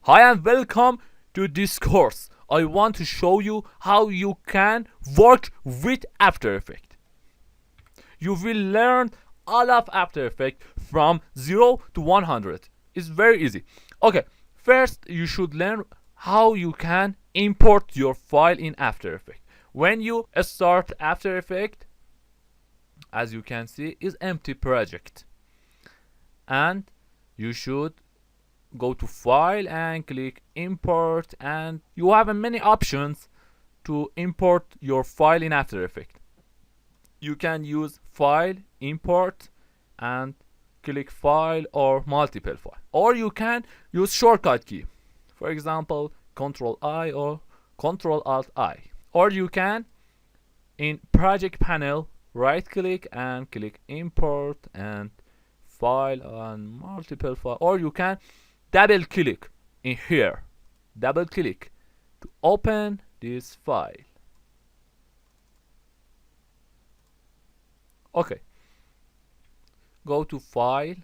Hi and welcome to this course. I want to show you how you can work with After Effects. You will learn all of After Effects from 0 to 100. It's very easy. Okay, first you should learn how you can import your file in After Effects. When you start After Effects, as you can see, is empty project. And you should go to file and click import, and you have many options to import your file in After Effects. You can use file, import, and click file or multiple file, or you can use shortcut key, for example Ctrl I or Ctrl Alt I, or you can in project panel right click and click import and file and multiple file, or you can double click in here, double click to open this file. Okay, go to file,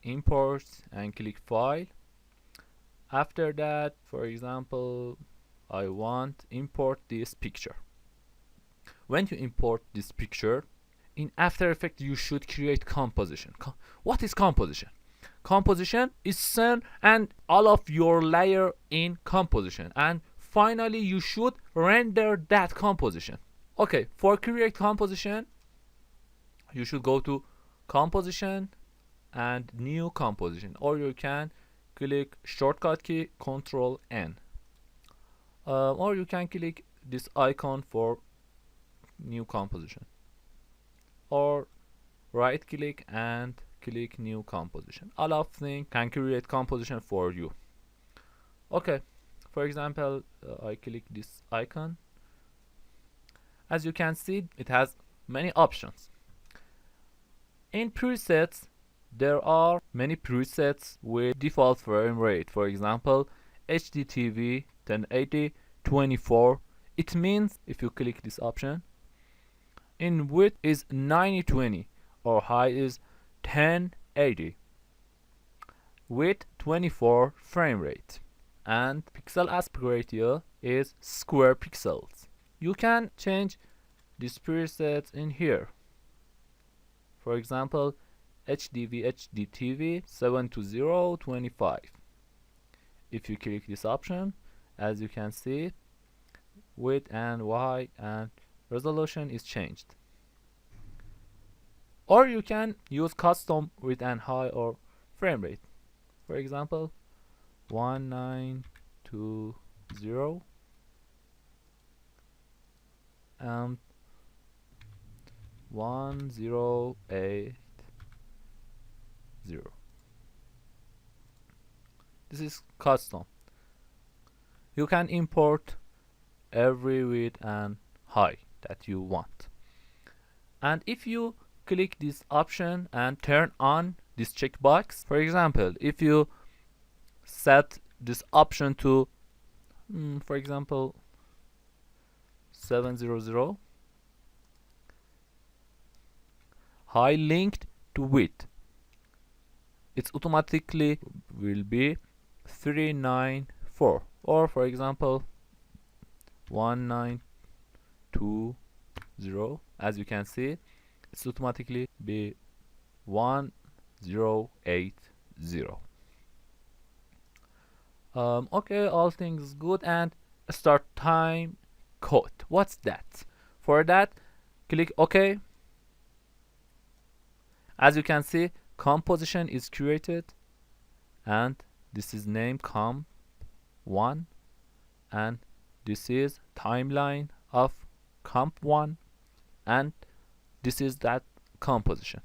import, and click file. After that, for example, I want import this picture. When you import this picture in After Effects, you should create composition. What is composition? Composition is scene and all of your layer in composition, and finally you should render that composition. Okay, for create composition you should go to composition and new composition, or you can click shortcut key Ctrl N, or you can click this icon for new composition, or right click and click new composition. All of them can create composition for you. Okay, for example, I click this icon. As you can see, it has many options. In presets, there are many presets with default frame rate. For example, HDTV 1080 24. It means if you click this option, in width is 9020 or high is 1080 with 24 frame rate, and pixel aspect ratio is square pixels. You can change these presets in here. For example, HDTV 72025. If you click this option, as you can see, width and Y and resolution is changed. Or you can use custom width and high or frame rate. For example, 1920 and 1080. This is custom. You can import every width and high that you want. And if you click this option and turn on this checkbox, for example, if you set this option to for example 700, high linked to width, it automatically will be 394, or for example 1920. As you can see, it's automatically be 1080. Okay, all things good, and start time code. What's that? For that, click OK. As you can see, composition is created, and this is named comp1, and this is timeline of comp1, and this is that composition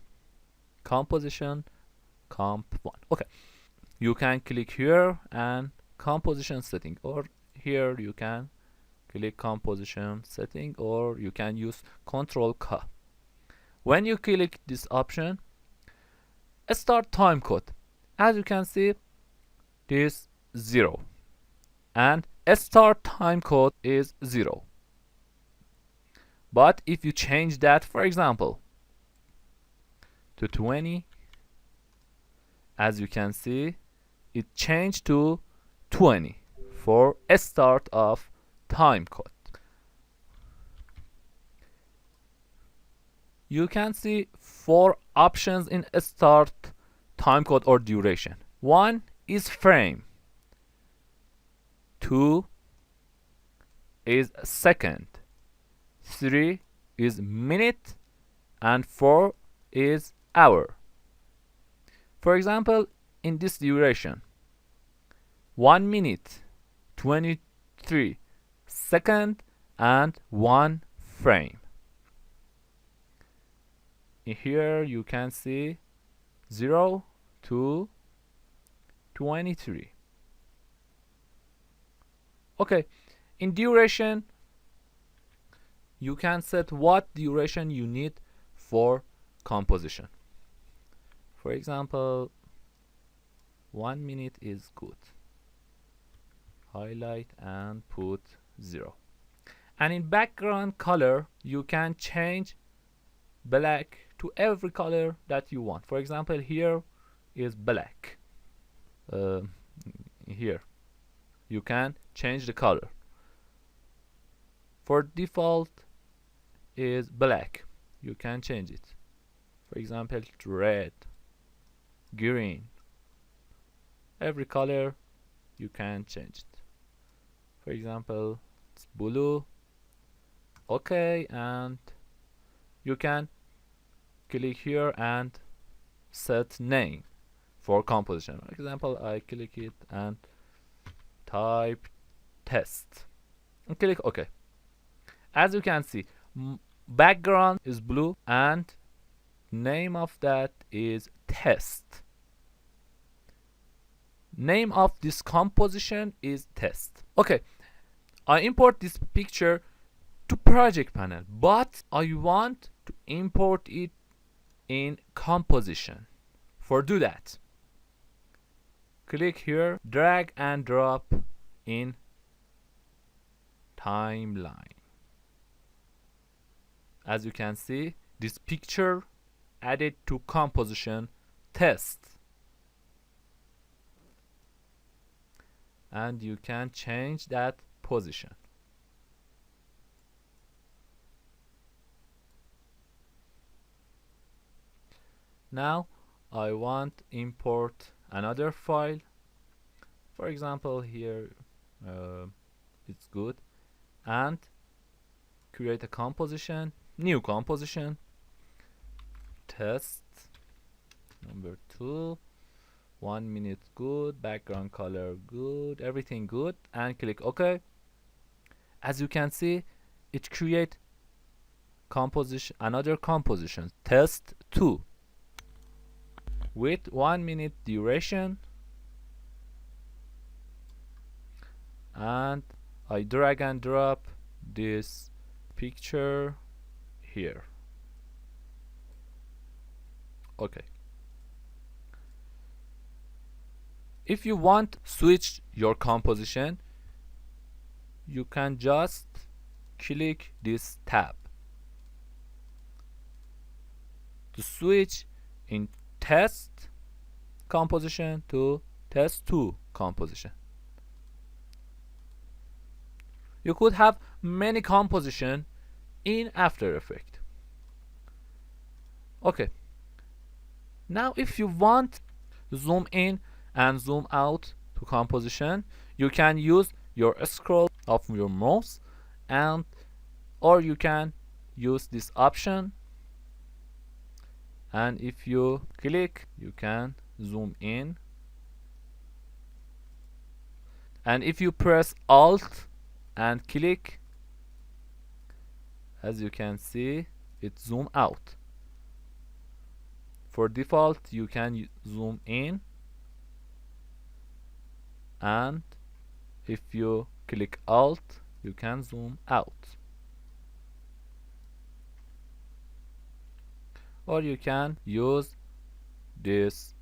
comp1. Okay, you can click here and composition setting, or here you can click composition setting, or you can use Ctrl K. When you click this option, start time code, as you can see, this 0, and start time code is 0. But if you change that, for example, to 20, as you can see, it changed to 20 for a start of time code. You can see 4 options in a start time code or duration. 1 is frame, 2 is second, 3 is minute, and 4 is hour. For example, in this duration, 1 minute, 23 second, and 1 frame. Here you can see 0 to 23. Okay, in duration, you can set what duration you need for composition. For example, 1 minute is good. Highlight and put 0. And in background color, you can change black to every color that you want. For example, here is black. Here you can change the color. For default is black. You can change it. For example, red, green. Every color you can change it. For example, it's blue. Okay, and you can click here and set name for composition. For example, I click it and type test and click OK. As you can see, background is blue and name of that is test. Name of this composition is test. Okay, I import this picture to project panel, but I want to import it in composition. For do that, click here, drag and drop in timeline. As you can see, this picture added to composition test, and you can change that position. Now I want import another file. For example, here it's good, and create a composition, new composition, test number 2, 1 minute good, background color good, everything good, and click OK. As you can see, it create composition, another composition, test 2, with 1 minute duration, and I drag and drop this picture here. Okay. If you want switch your composition, you can just click this tab to switch in test composition to test 2 composition. You could have many composition in After Effects. Okay. Now if you want zoom in and zoom out to composition, you can use your scroll of your mouse, and or you can use this option, and if you click, you can zoom in, and if you press Alt and click, as you can see, it zoom out. For default, you can zoom in, and if you click Alt, you can zoom out. Or you can use this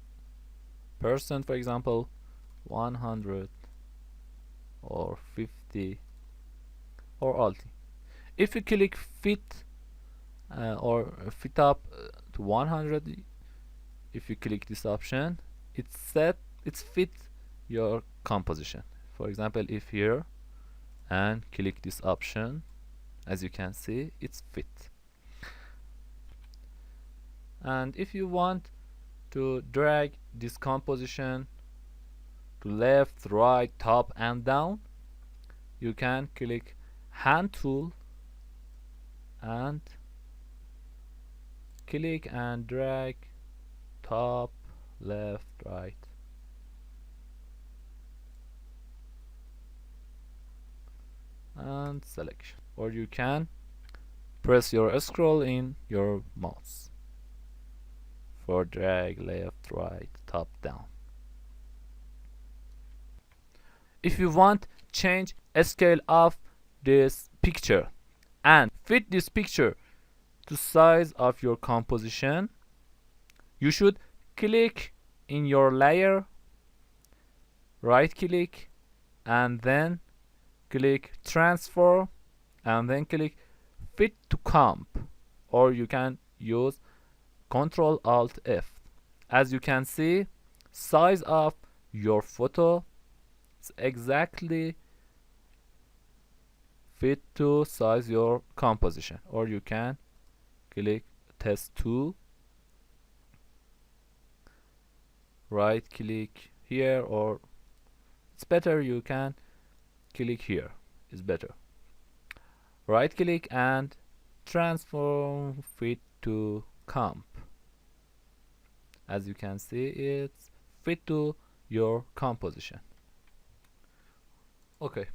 percent, for example, 100 or 50 or Alt. If you click fit or fit up to 100, if you click this option, it's fit your composition. for example, if here and click this option, as you can see, it's fit. And if you want to drag this composition to left, right, top and down, you can click hand tool and click and drag top, left, right. And selection. Or you can press your scroll in your mouse for drag left, right, top, down. If you want change scale of this picture and fit this picture to size of your composition, you should click in your layer, right click, and then click transform, and then click fit to comp, or you can use Ctrl Alt F. As you can see, size of your photo is exactly fit to size your composition. Or you can click test 2, right click here, or it's better you can click here, is better. Right click and transform fit to comp. As you can see, it's fit to your composition. Okay,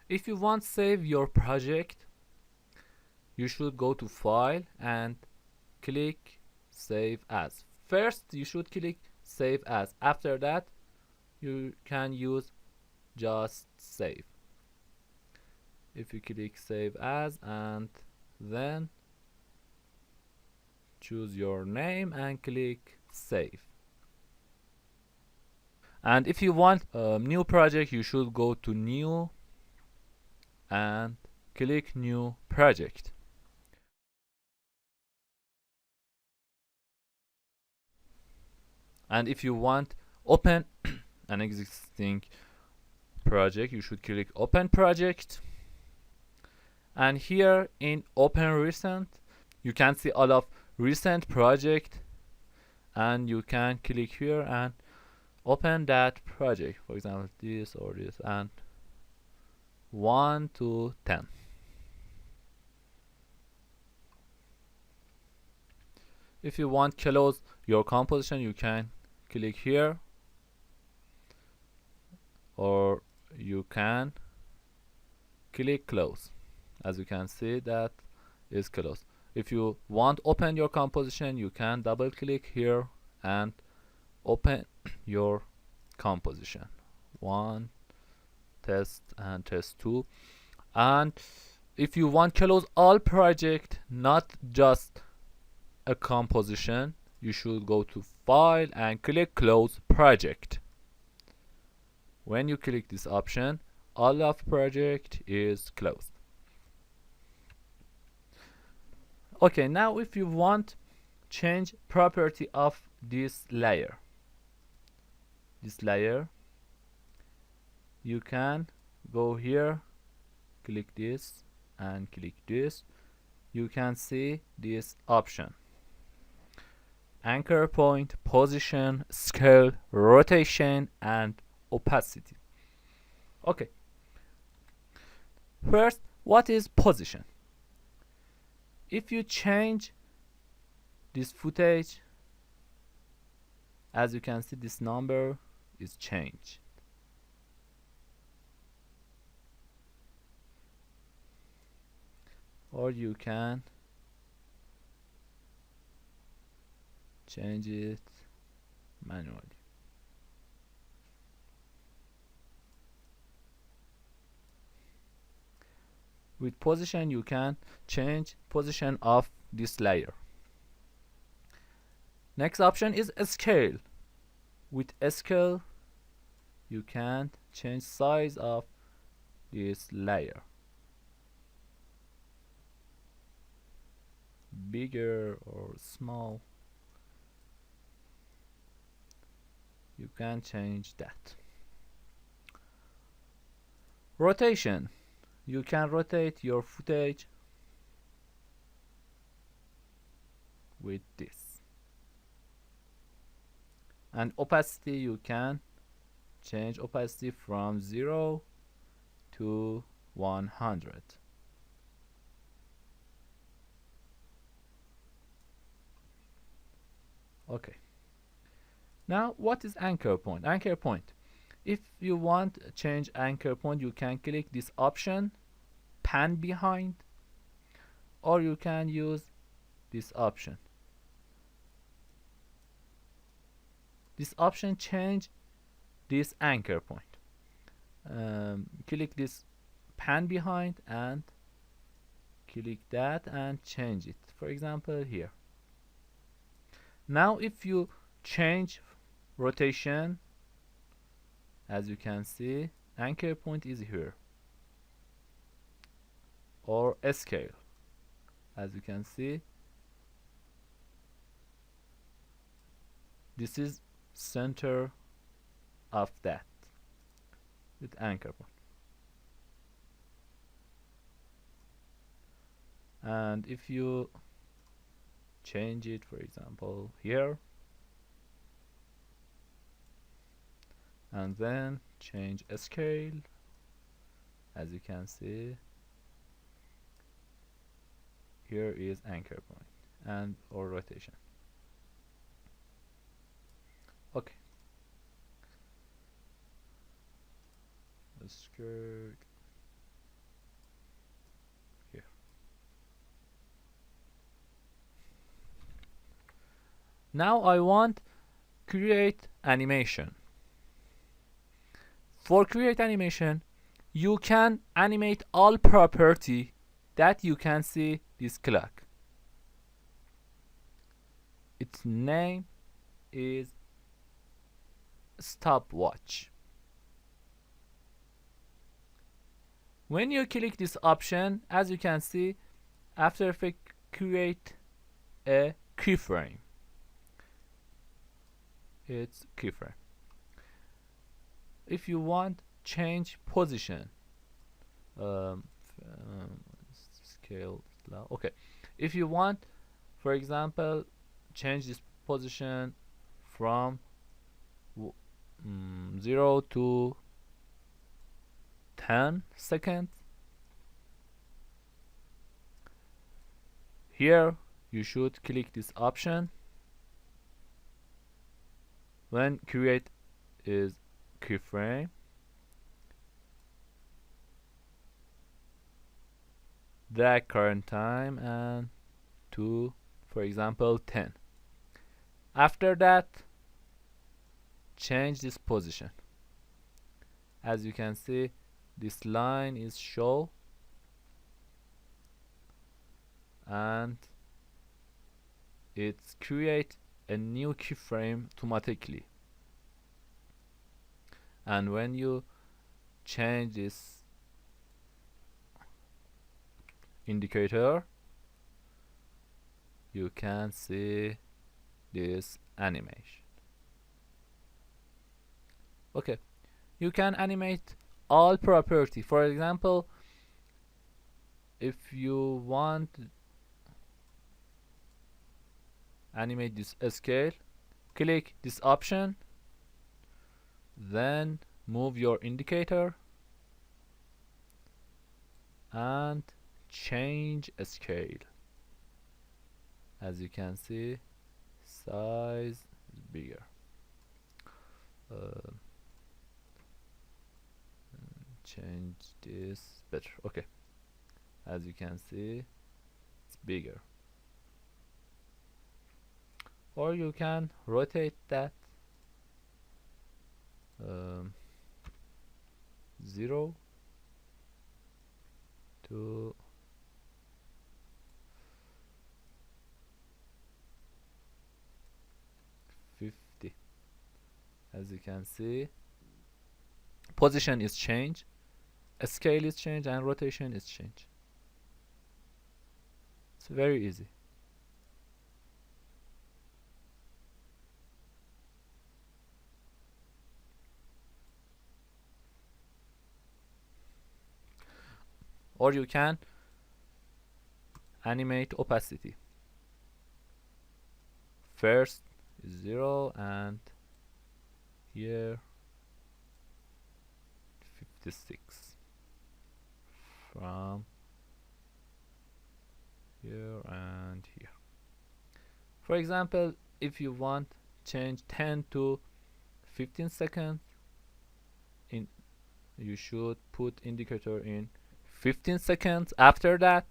if you want save your project, you should go to file and click save as. First you should click save as. After that you can use just save. If you click save as and then choose your name and click save. And if you want a new project, you should go to new and click new project. And if you want open an existing project, you should click open project. And here in open recent, you can see all of recent project, and you can click here and open that project, for example this or this, and 1 to 10. If you want close your composition, you can click here, or you can click close. As you can see, that is close. If you want open your composition, you can double click here and open your composition. 1, test and test 2. And if you want close all project, not just a composition, you should go to file and click close project. When you click this option, all of project is closed. Okay, now if you want change property of this layer, you can go here, click this and click this. You can see this option: anchor point, position, scale, rotation and opacity. Okay, first, what is position? If you change this footage, as you can see, this number is changed. Or you can change it manually. With position, you can change position of this layer. Next option is scale. With scale, you can change size of this layer, bigger or small. You can change that. Rotation. You can rotate your footage with this. And opacity, you can change opacity from 0 to 100. Okay. Now, what is anchor point? Anchor point. If you want to change anchor point, you can click this option, pan behind, or you can use this option. This option change this anchor point. Click this pan behind and click that and change it. For example, here. Now, if you change rotation, as you can see, anchor point is here, or scale. As you can see, this is center of that with anchor point. And if you change it, for example, here, and then change scale, as you can see, here is anchor point and or rotation. Okay. Let's go here. Now I want create animation. For create animation, you can animate all property that you can see this clock. Its name is stopwatch. When you click this option, as you can see, After Effects create a keyframe. It's keyframe. If you want change position, scale, okay. If you want, for example, change this position from 0 to 10 seconds, here you should click this option. When create is keyframe, drag current time and to, for example, 10. After that, change this position. As you can see, this line is show, and it's create a new keyframe automatically. And when you change this indicator, you can see this animation. Okay, you can animate all property. For example, if you want animate this scale, click this option, then move your indicator and change scale. As you can see, size is bigger. Change this better. Okay, as you can see, it's bigger. Or you can rotate that 0 to 50. As you can see, position is changed, scale is changed, and rotation is changed. It's very easy. or you can animate opacity. First is 0 and here 56 from here and here. For example, if you want change 10 to 15 seconds, you should put indicator in 15 seconds. After that,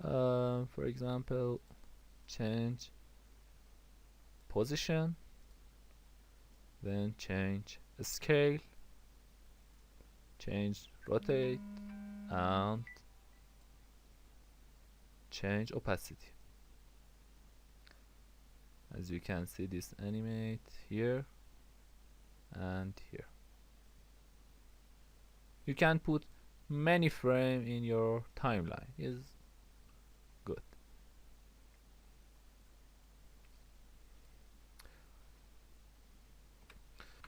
for example, change position, then change scale, change rotate, and change opacity. As you can see, this animate here and here. You can put many frames in your timeline. Is good.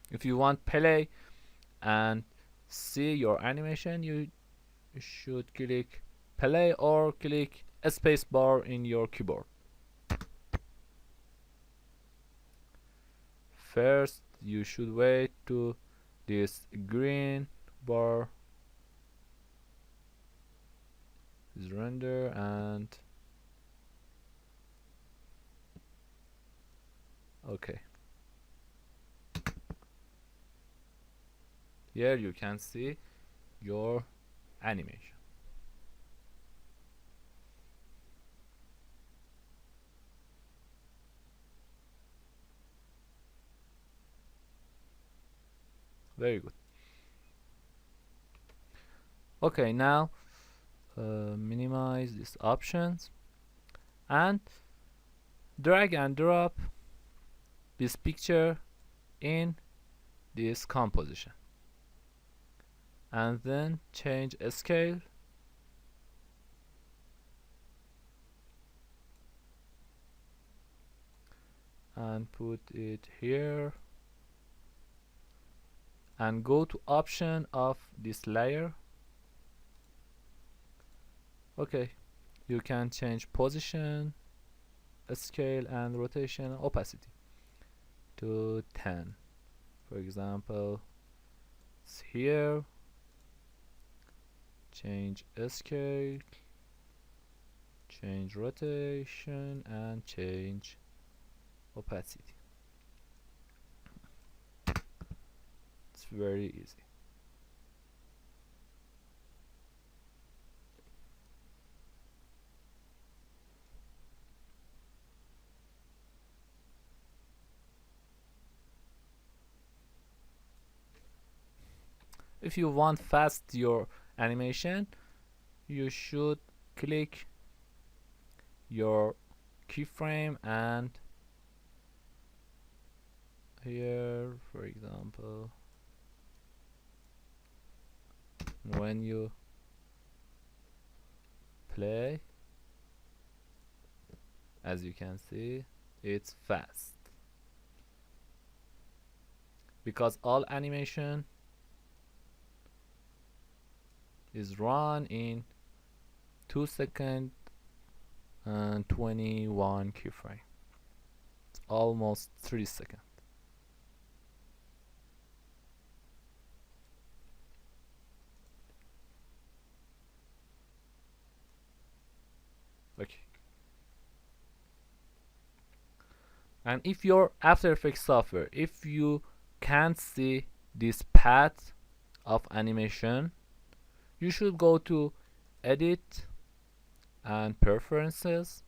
If you want play and see your animation, you should click play or click space bar in your keyboard. First, you should wait to this green bar is render, and okay, here you can see your animation. Very good. Okay, now minimize these options and drag and drop this picture in this composition, and then change scale and put it here, and go to option of this layer. Okay, you can change position, scale, and rotation opacity to 10. For example, it's here. Change scale, change rotation, and change opacity. It's very easy. If you want fast your animation, you should click your keyframe, and here, for example, when you play, as you can see, it's fast because all animation is run in 2 seconds and 21 keyframe. It's almost 3 seconds. Okay. And if your After Effects software, if you can't see this path of animation, you should go to Edit and Preferences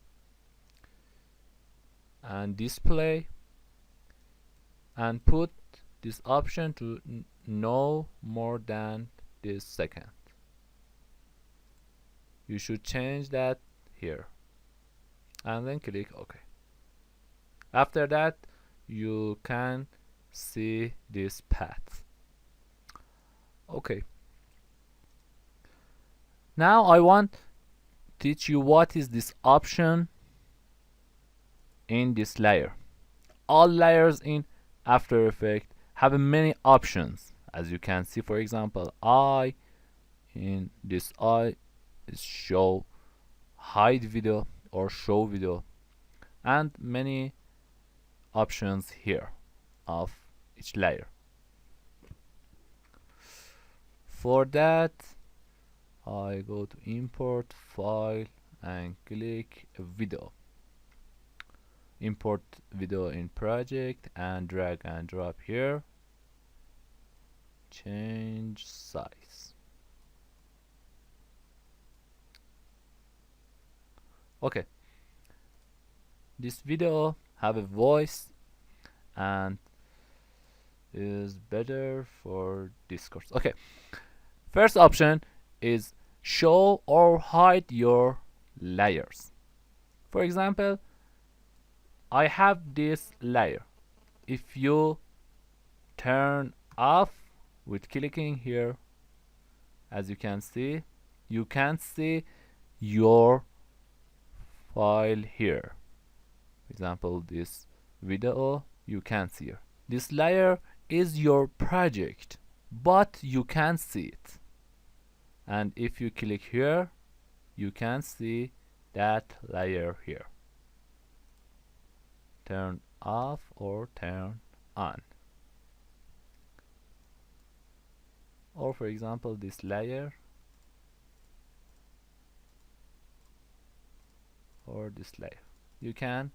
and Display, and put this option to no more than this second. You should change that here, and then click OK. After that, you can see this path. Okay. Now I want to teach you what is this option in this layer. All layers in After Effects have many options. As you can see, for example, I in this eye is show hide video or show video, and many options here of each layer. For that, I go to import file and click video, import video in project, and drag and drop here, change size. Okay, this video have a voice and is better for discourse. Okay, first option is show or hide your layers. For example, I have this layer. If you turn off with clicking here, as you can see, you can't see your file here. For example, this video you can't see here. This layer is your project, but you can't see it. And if you click here, you can see that layer here. Turn off or turn on. Or for example, this layer or this layer, you can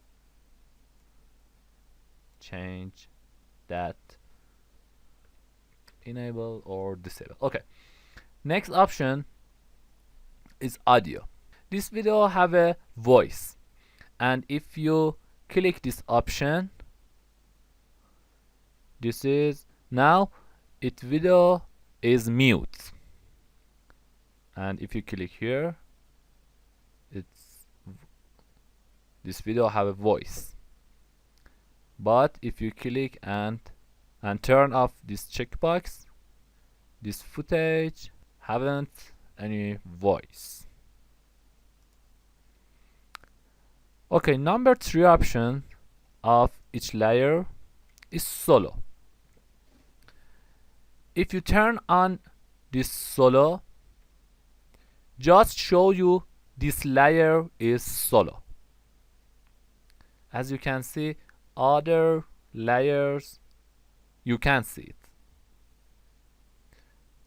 change that, enable or disable. Okay, next option is audio. This video have a voice, and if you click this option, this is now its video is mute, and if you click here, this video have a voice. But if you click and turn off this checkbox, this footage haven't any voice. Okay, number 3 option of each layer is solo. If you turn on this solo, just show you this layer is solo. As you can see, other layers you can't see it.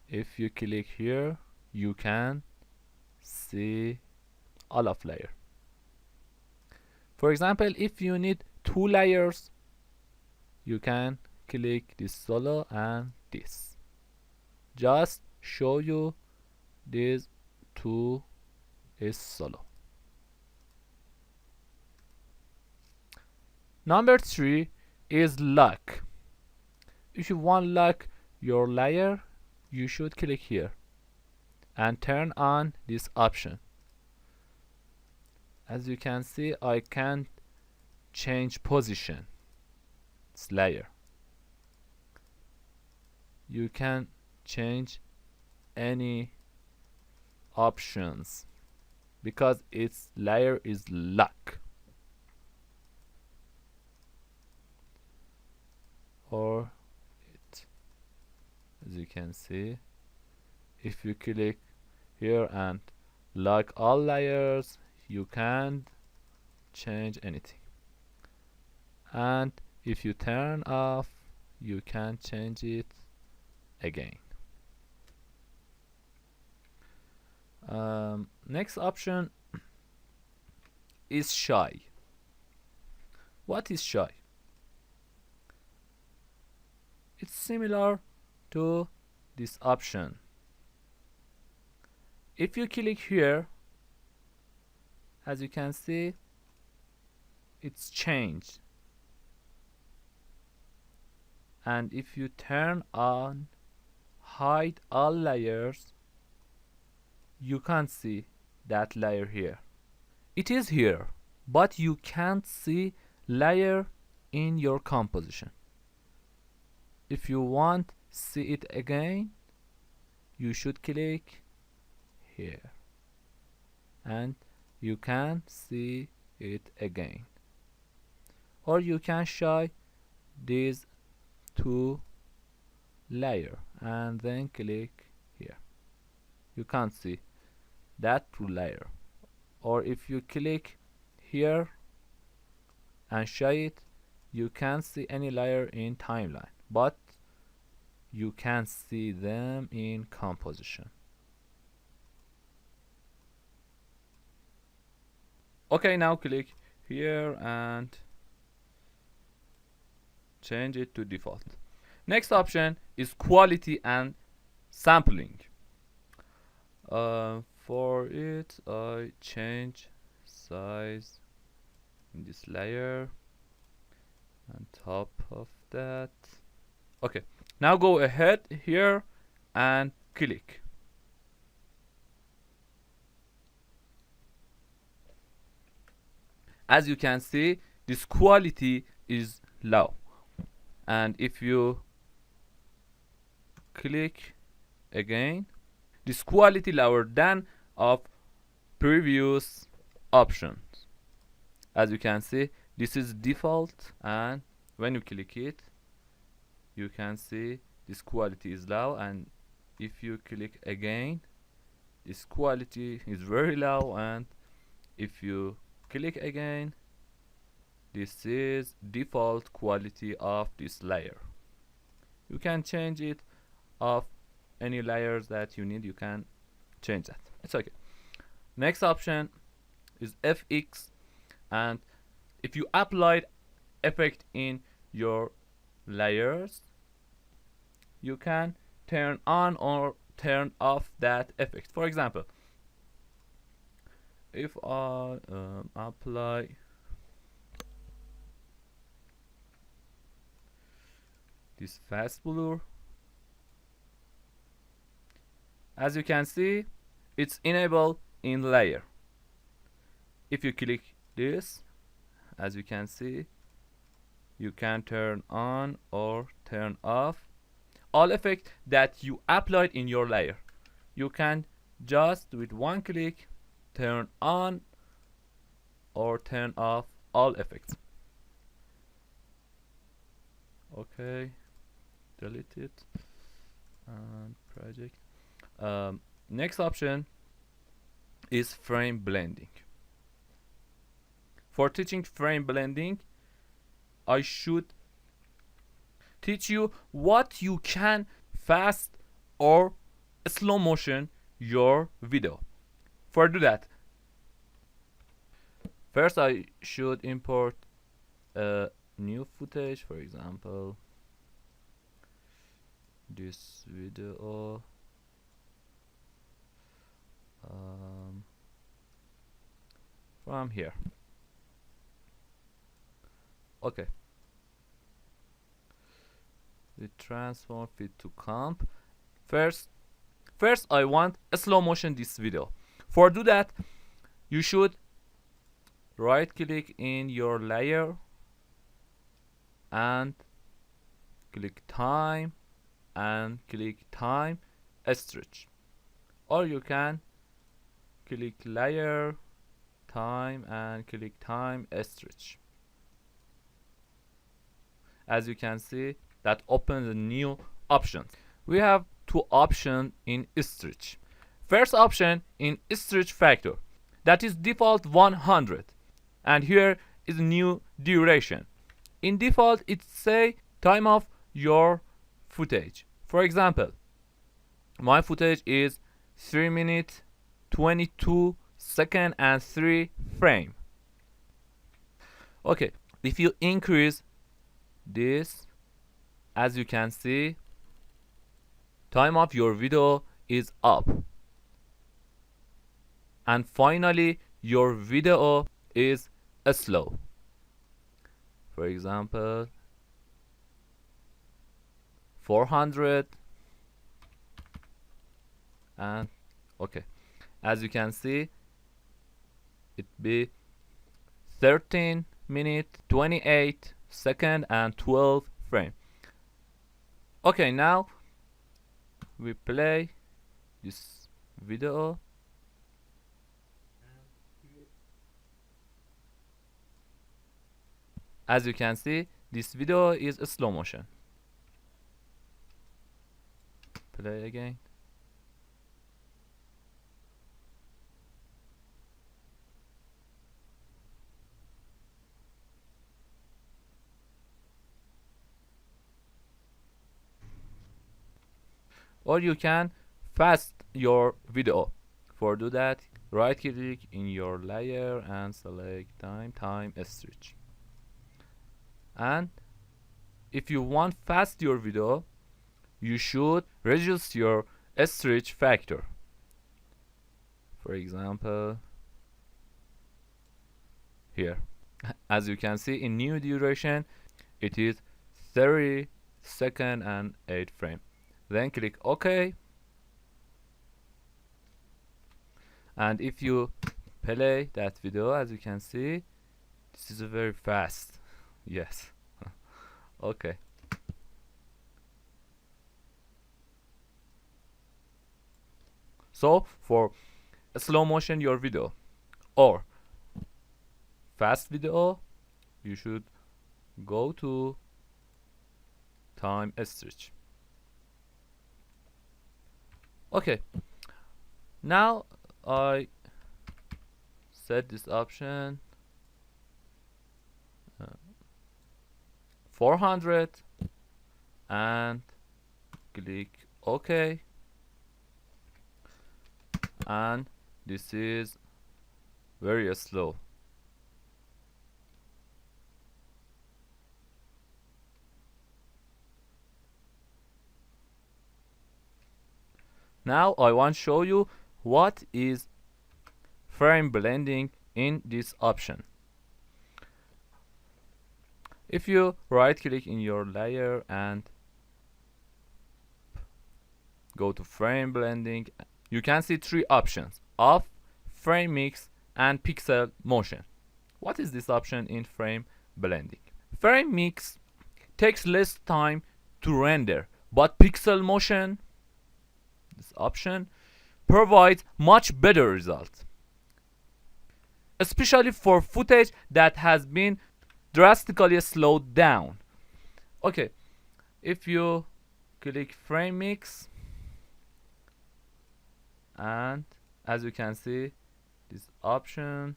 If you click here, you can see all of layer. For example, if you need 2 layers, you can click this solo and this. Just show you these 2 is solo. Number 3 is lock. If you want lock your layer, you should click here and turn on this option. As you can see, I can't change position. It's layer. You can change any options because its layer is lock. Or it, as you can see, if you click here and lock all layers, you can't change anything. And if you turn off, you can change it again. Next option is shy. What is shy? It's similar to this option. If you click here, as you can see, it's changed. And if you turn on hide all layers, you can't see that layer here. It is here, but you can't see layer in your composition. If you want see it again, you should click here and you can see it again. Or you can show these 2 layer and then click here. you can't see that true layer. Or if you click here and show it, you can't see any layer in timeline, but you can see them in composition. Okay, now click here and change it to default. Next option is quality and sampling. For it, I change size in this layer on top of that. Okay, now go ahead here and click. As you can see, this quality is low, and if you click again, this quality lower than of previous options. As you can see, this is default, and when you click it, you can see this quality is low, and if you click again, this quality is very low, and if you click again, this is default quality of this layer. You can change it of any layers that you need, you can change that. It's okay. Next option is FX, and if you applied effect in your layers, you can turn on or turn off that effect. For example, if I apply this fast blur, as you can see, it's enabled in layer. If you click this, as you can see, you can turn on or turn off all effects that you applied in your layer. You can just with one click turn on or turn off all effects. Okay, delete it and project. Next option is frame blending. For teaching frame blending, I should teach you what you can fast or slow motion your video. For do that, first I should import a new footage. For example, this video from here. Okay, we transform it to comp. First I want a slow motion this video. For do that, you should right click in your layer and click time and click time stretch, or you can click layer, time, and click time stretch. As you can see, that opens a new option. We have two options in Streach. First option in stretch factor, that is default 100, and here is new duration. In default, it say time of your footage. For example, my footage is 3 minutes 22 seconds and 3 frame. Okay, if you increase this, as you can see, time of your video is up, and finally your video is slow. For example, 400, and okay, as you can see, it be 13 minutes 28 seconds and 12 frame. Okay, now we play this video. As you can see, this video is a slow motion. Play again. or you can fast your video. For do that, right click in your layer and select time stretch. And if you want fast your video, you should reduce your stretch factor. For example, here, as you can see in new duration, it is 30 second and 8 frame. Then click OK, and if you play that video, as you can see, this is very fast. Yes. Okay. So for slow motion your video or fast video, you should go to time stretch. Okay, now I set this option 400 and click OK, and this is very slow. Now I want to show you what is frame blending in this option. If you right click in your layer and go to frame blending, you can see three options: off, frame mix, and pixel motion. What is this option in frame blending? Frame mix takes less time to render, but pixel motion, this option, provides much better results, especially for footage that has been drastically slowed down. Okay, if you click frame mix, and as you can see this option,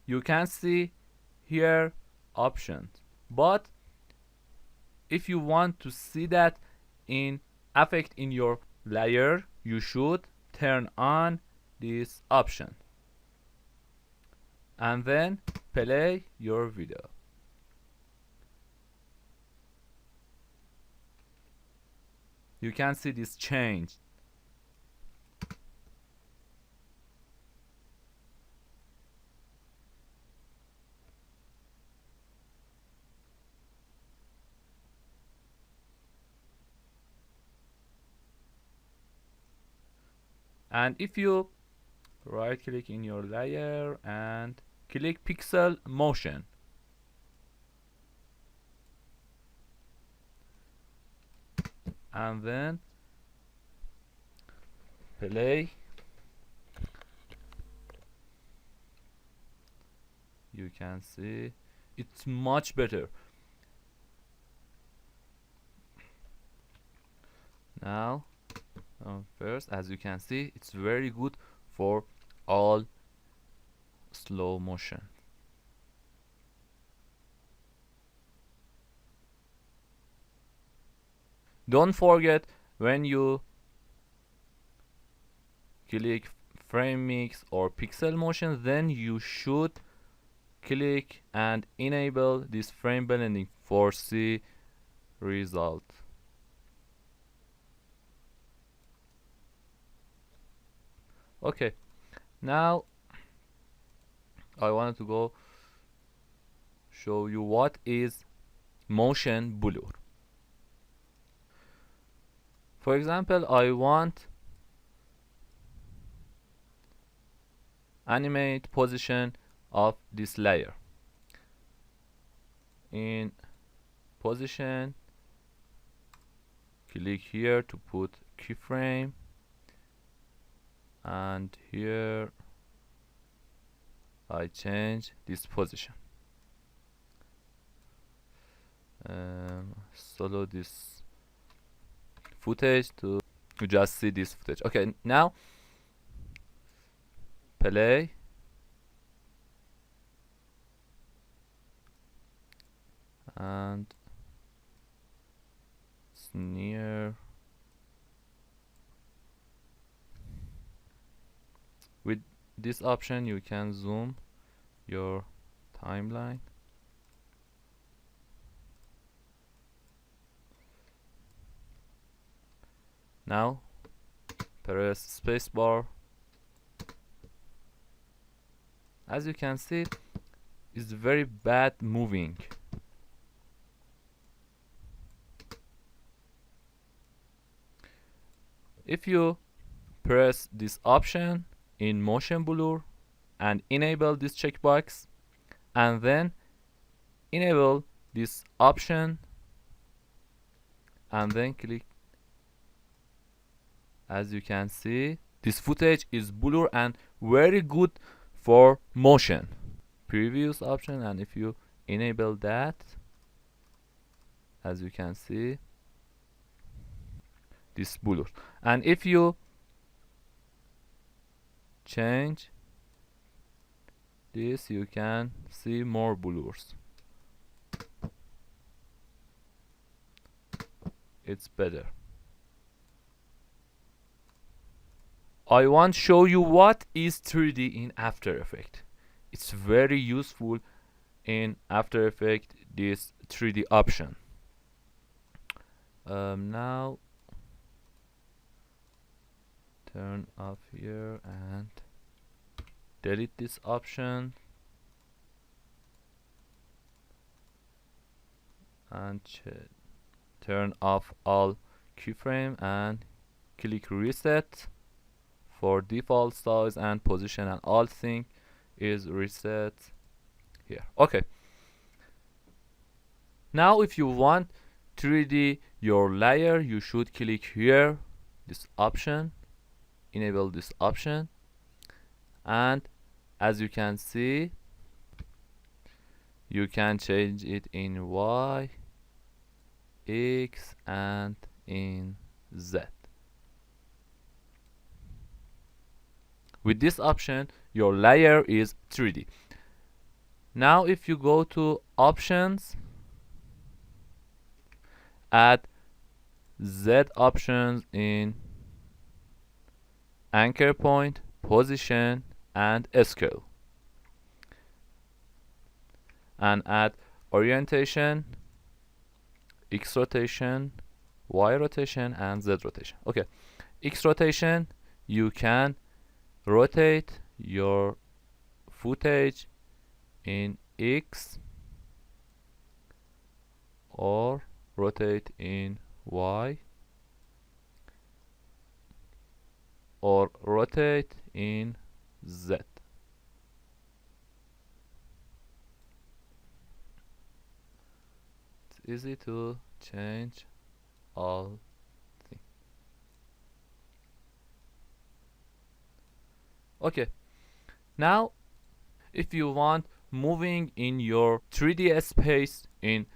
you can see here options, but if you want to see that in effect in your layer, you should turn on this option and then play your video. You can see this change. And if you right click in your layer and click pixel motion, and then play, you can see it's much better. Now first, as you can see, it's very good for all slow motion. Don't forget, when you click frame mix or pixel motion, then you should click and enable this frame blending for see result. Okay, now I wanted to go show you what is motion blur. For example, I want animate position of this layer. In position, click here to put keyframe, and here I change this position. Solo this footage to just see this footage. Okay, now play, and it's near this option you can zoom your timeline. Now press spacebar. As you can see, it's very bad moving. If you press this option in motion blur and enable this checkbox, and then enable this option and then click, as you can see, this footage is blur and very good for motion. Previous option, and if you enable that, as you can see, this blur. And if you change this, you can see more blurs. It's better. I want to show you what is 3D in After Effects. It's very useful in After Effects, this 3D option. Now turn off here and delete this option and turn off all keyframe and click reset for default size and position, and all thing is reset here. Okay, now if you want 3D your layer, you should click here, this option, enable this option, and as you can see, you can change it in Y, X, and in Z. With this option, your layer is 3D. Now if you go to options, add Z options in anchor point, position, and scale, and add orientation, X rotation, Y rotation, and Z rotation. Okay, X rotation, you can rotate your footage in X or rotate in Y or rotate in Z. It's easy to change all things. Okay, now if you want moving in your 3D space in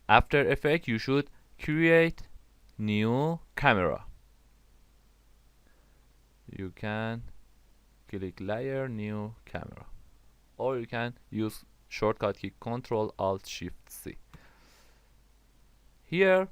After Effects, you should create new camera. You can click layer, new camera, or you can use shortcut key Ctrl Alt Shift C. Here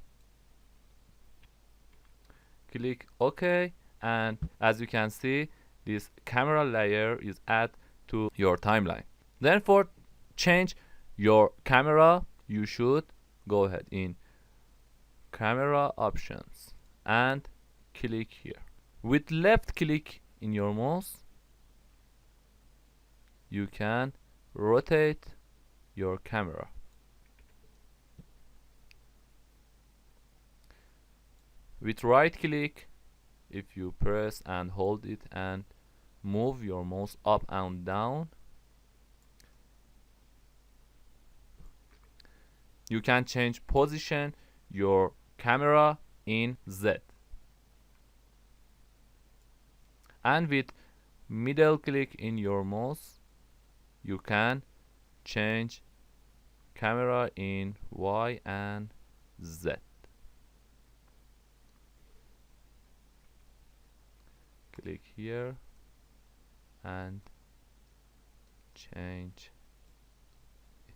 click OK, and as you can see, this camera layer is added to your timeline. Then for change your camera, you should go ahead in camera options and click here. With left click in your mouse, you can rotate your camera. With right click, if you press and hold it and move your mouse up and down, you can change position your camera in Z. And with middle click in your mouse, you can change camera in Y and Z. Click here and change it.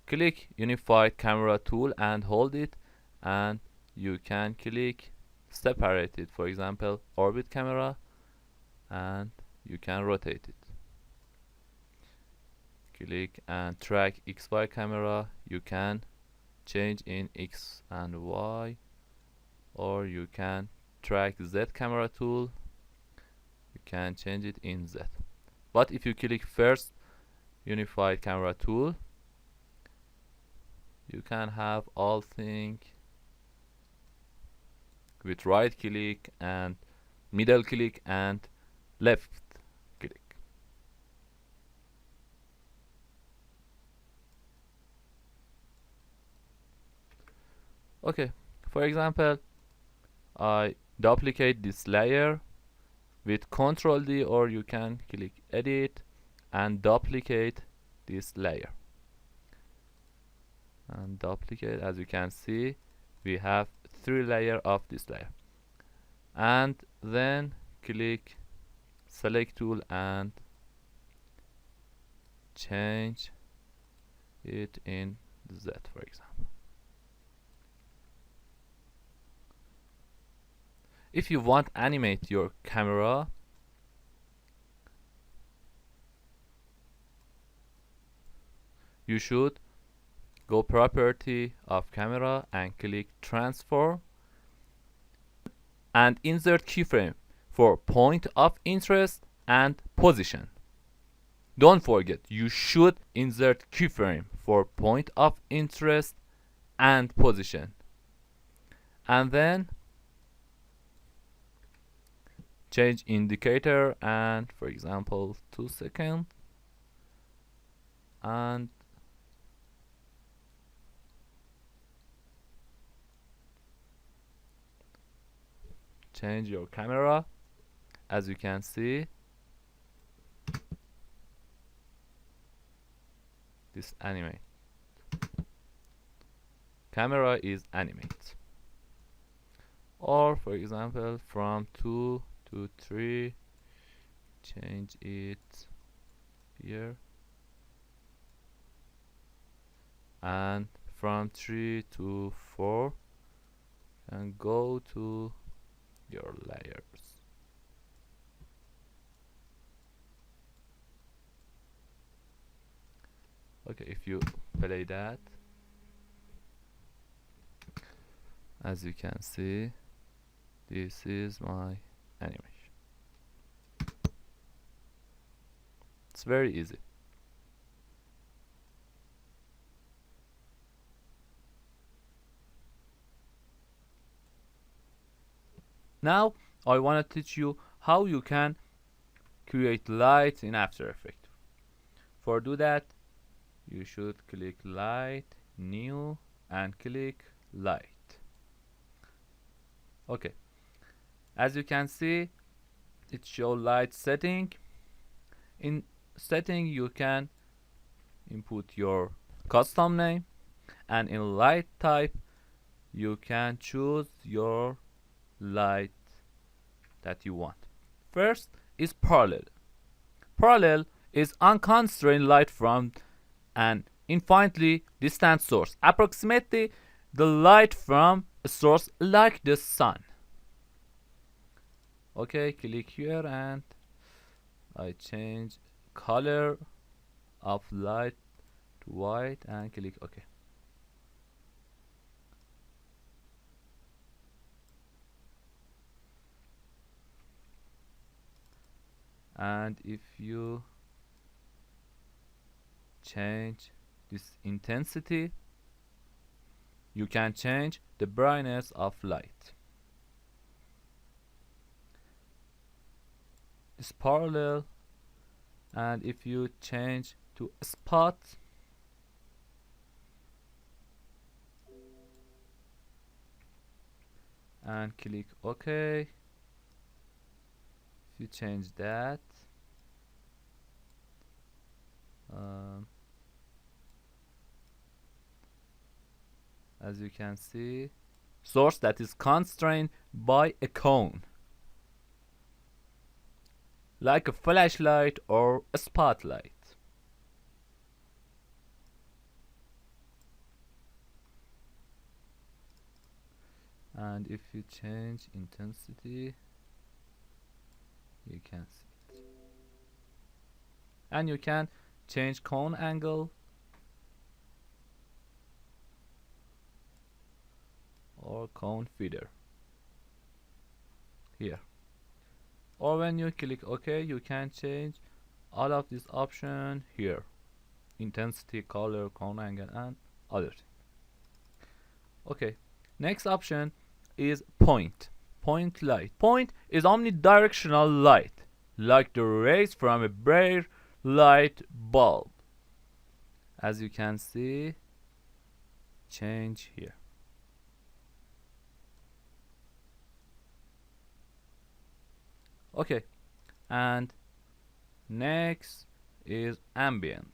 Click Unified Camera tool and hold it, and you can click separate it, for example orbit camera, and you can rotate it. Click and track XY camera, you can change in X and Y, or you can track Z camera tool, you can change it in Z. But if you click first unified camera tool, you can have all things with right click and middle click and left click. Okay, for example, I duplicate this layer with Ctrl D, or you can click edit and duplicate this layer. And duplicate, as you can see, we have 3 layers of this layer. And then click select tool and change it in Z, for example. If you want to animate your camera, you should go property of camera and click transform and insert keyframe for point of interest and position. Don't forget, you should insert keyframe for point of interest and position. And then change indicator and, for example, 2 seconds, and change your camera. As you can see, this animate camera is animate. Or for example, from 2 to 3, change it here, and from 3 to 4, and go to your layers. Okay, if you play that, as you can see, this is my animation. It's very easy. Now I want to teach you how you can create lights in After Effects. For do that, you should click light, new, and click light. Okay, as you can see, it shows light setting. In setting, you can input your custom name, and in light type you can choose your light that you want. First is parallel. Parallel is unconstrained light from an infinitely distant source, approximately the light from a source like the sun. Okay, click here and I change color of light to white and click OK. And if you change this intensity, you can change the brightness of light. This parallel, and if you change to spot, and click OK. If you change that, as you can see, source that is constrained by a cone, like a flashlight or a spotlight. and if you change intensity, you can see it. And you can change cone angle or cone feeder here. Or when you click OK, you can change all of these options here: intensity, color, cone angle, and other things. Okay, next option is point light. Point is omnidirectional light, like the rays from a bright light bulb. As you can see, change here. Okay, and next is ambient.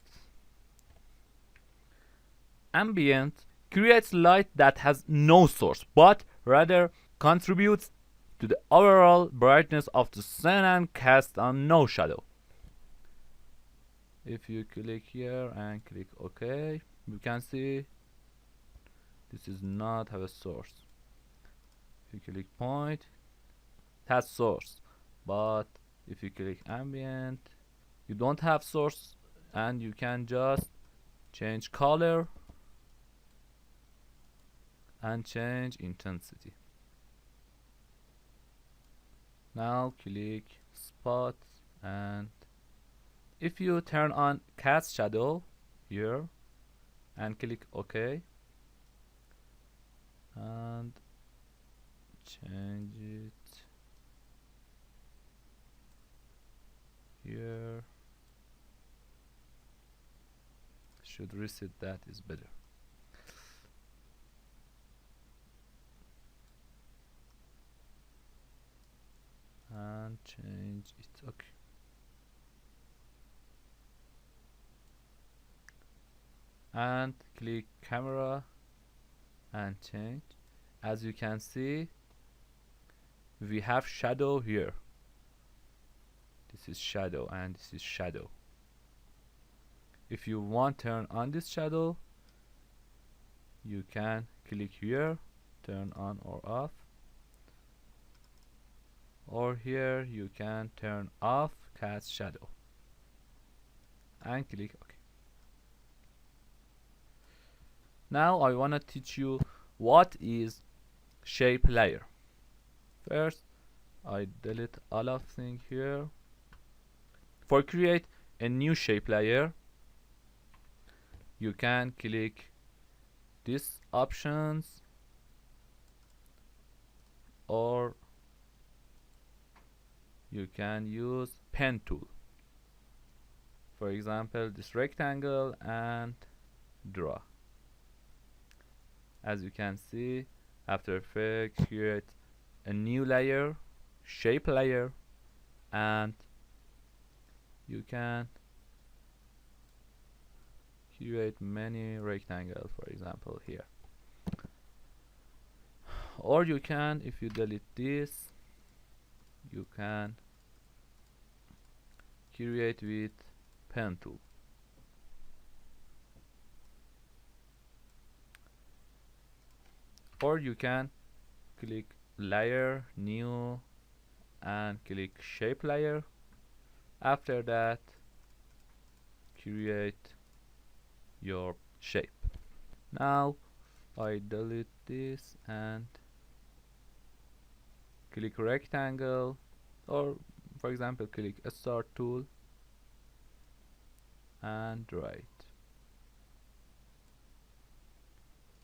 Ambient creates light that has no source, but rather contributes to the overall brightness of the sun and casts on no shadow. If you click here and click OK, you can see this is not have a source. If you click point, it has source, but if you click ambient, you don't have source, and you can just change color and change intensity. Now click spot, and if you turn on cast shadow here and click OK and change it here, should reset, that is better. And change it. Okay. And click camera and change. As you can see, we have shadow here. This is shadow and this is shadow. If you want to turn on this shadow, you can click here, turn on or off. Or here you can turn off cast shadow and click OK. Now I want to teach you what is shape layer. First, I delete all of things here. For create a new shape layer, you can click these options, or you can use pen tool. For example, this rectangle, and draw. As you can see, After Effects create a new layer, shape layer, and you can create many rectangles, for example here. Or you can, if you delete this, you can create with pen tool. Or you can click layer, new, and click shape layer. After that, create your shape. Now I delete this and click rectangle, or for example click a start tool and right.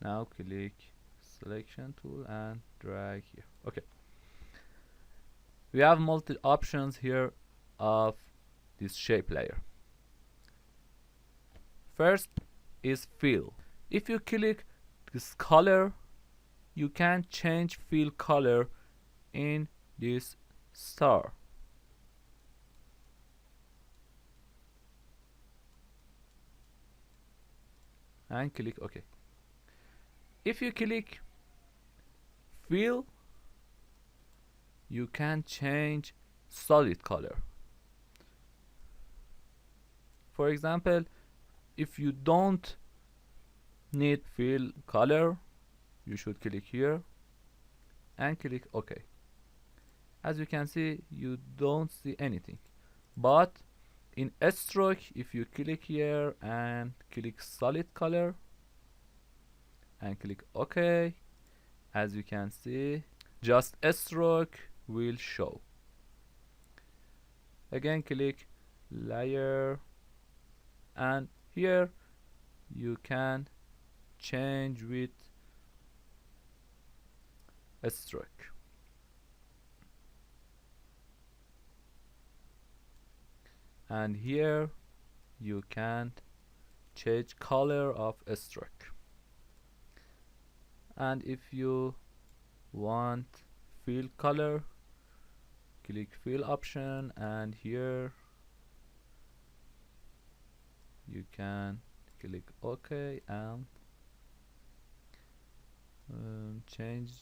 Now click selection tool and drag here. Okay, we have multi options here of this shape layer. First is fill. If you click this color, you can change fill color in this star. And click OK. If you click fill, you can change solid color. For example, if you don't need fill color, you should click here and click OK. As you can see, you don't see anything, but in a stroke, if you click here and click solid color and click OK, as you can see, just a stroke will show. Again, click layer, and here you can change with a stroke. And here you can change color of a stroke. And if you want fill color, click fill option, and here you can click OK and change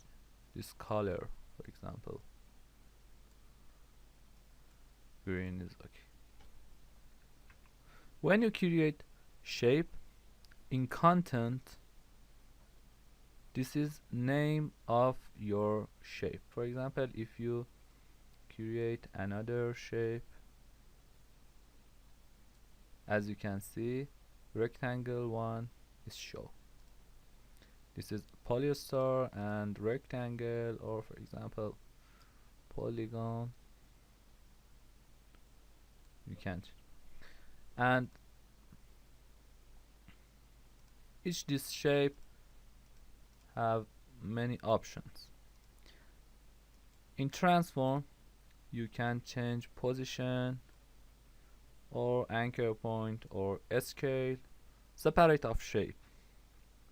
this color. For example, green is okay. When you create shape in content, this is name of your shape. For example, if you create another shape, as you can see, rectangle one is show. This is polyester and rectangle, or for example polygon, you can't. And each this shape have many options. In transform, you can change position or anchor point or scale, separate of shape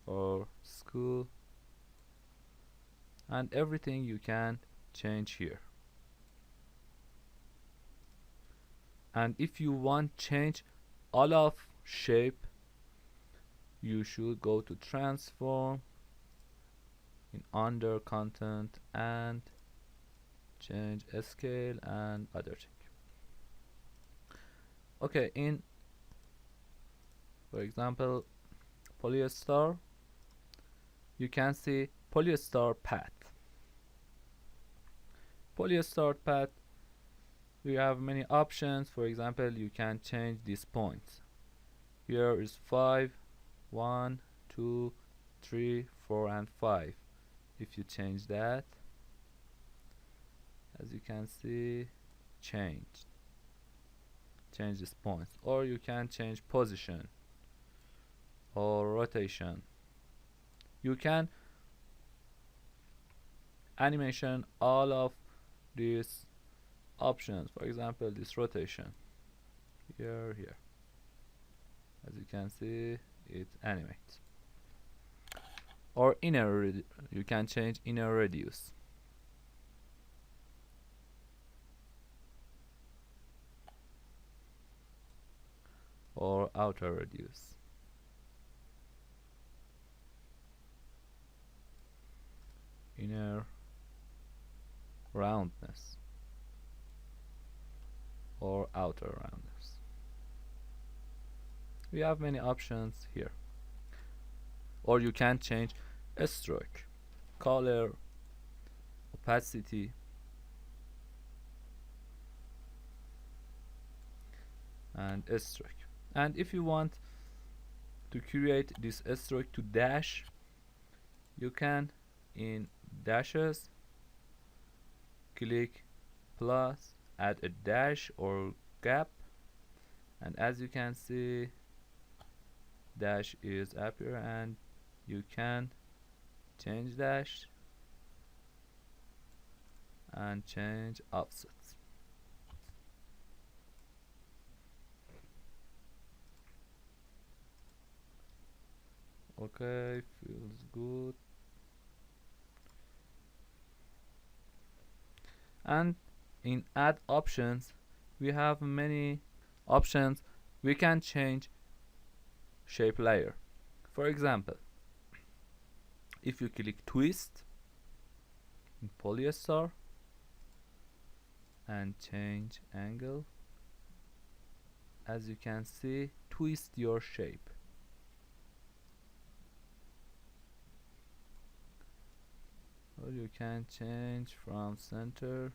or school, and everything you can change here. And if you want change all of shape, you should go to transform in under content and change scale and other thing. Okay, in for example polyester, you can see polyester path. Polyester path, we have many options. For example, you can change these points. Here is 5, 1, 2, 3, 4 and 5. If you change that, as you can see, change these points. Or you can change position or rotation. You can animation all of these options. For example, this rotation here, as you can see, it animates. Or inner, you can change inner radius. Or outer radius. Inner roundness or outer roundness. We have many options here. Or you can change a stroke, color, opacity, and a stroke. And if you want to create this stroke to dash, you can in dashes click plus, add a dash or gap, and as you can see, dash is appear, and you can change dash and change offsets. Okay, feels good. And in add options, we have many options. We can change shape layer. For example, if you click twist in polyester and change angle, as you can see, twist your shape. or you can change from center.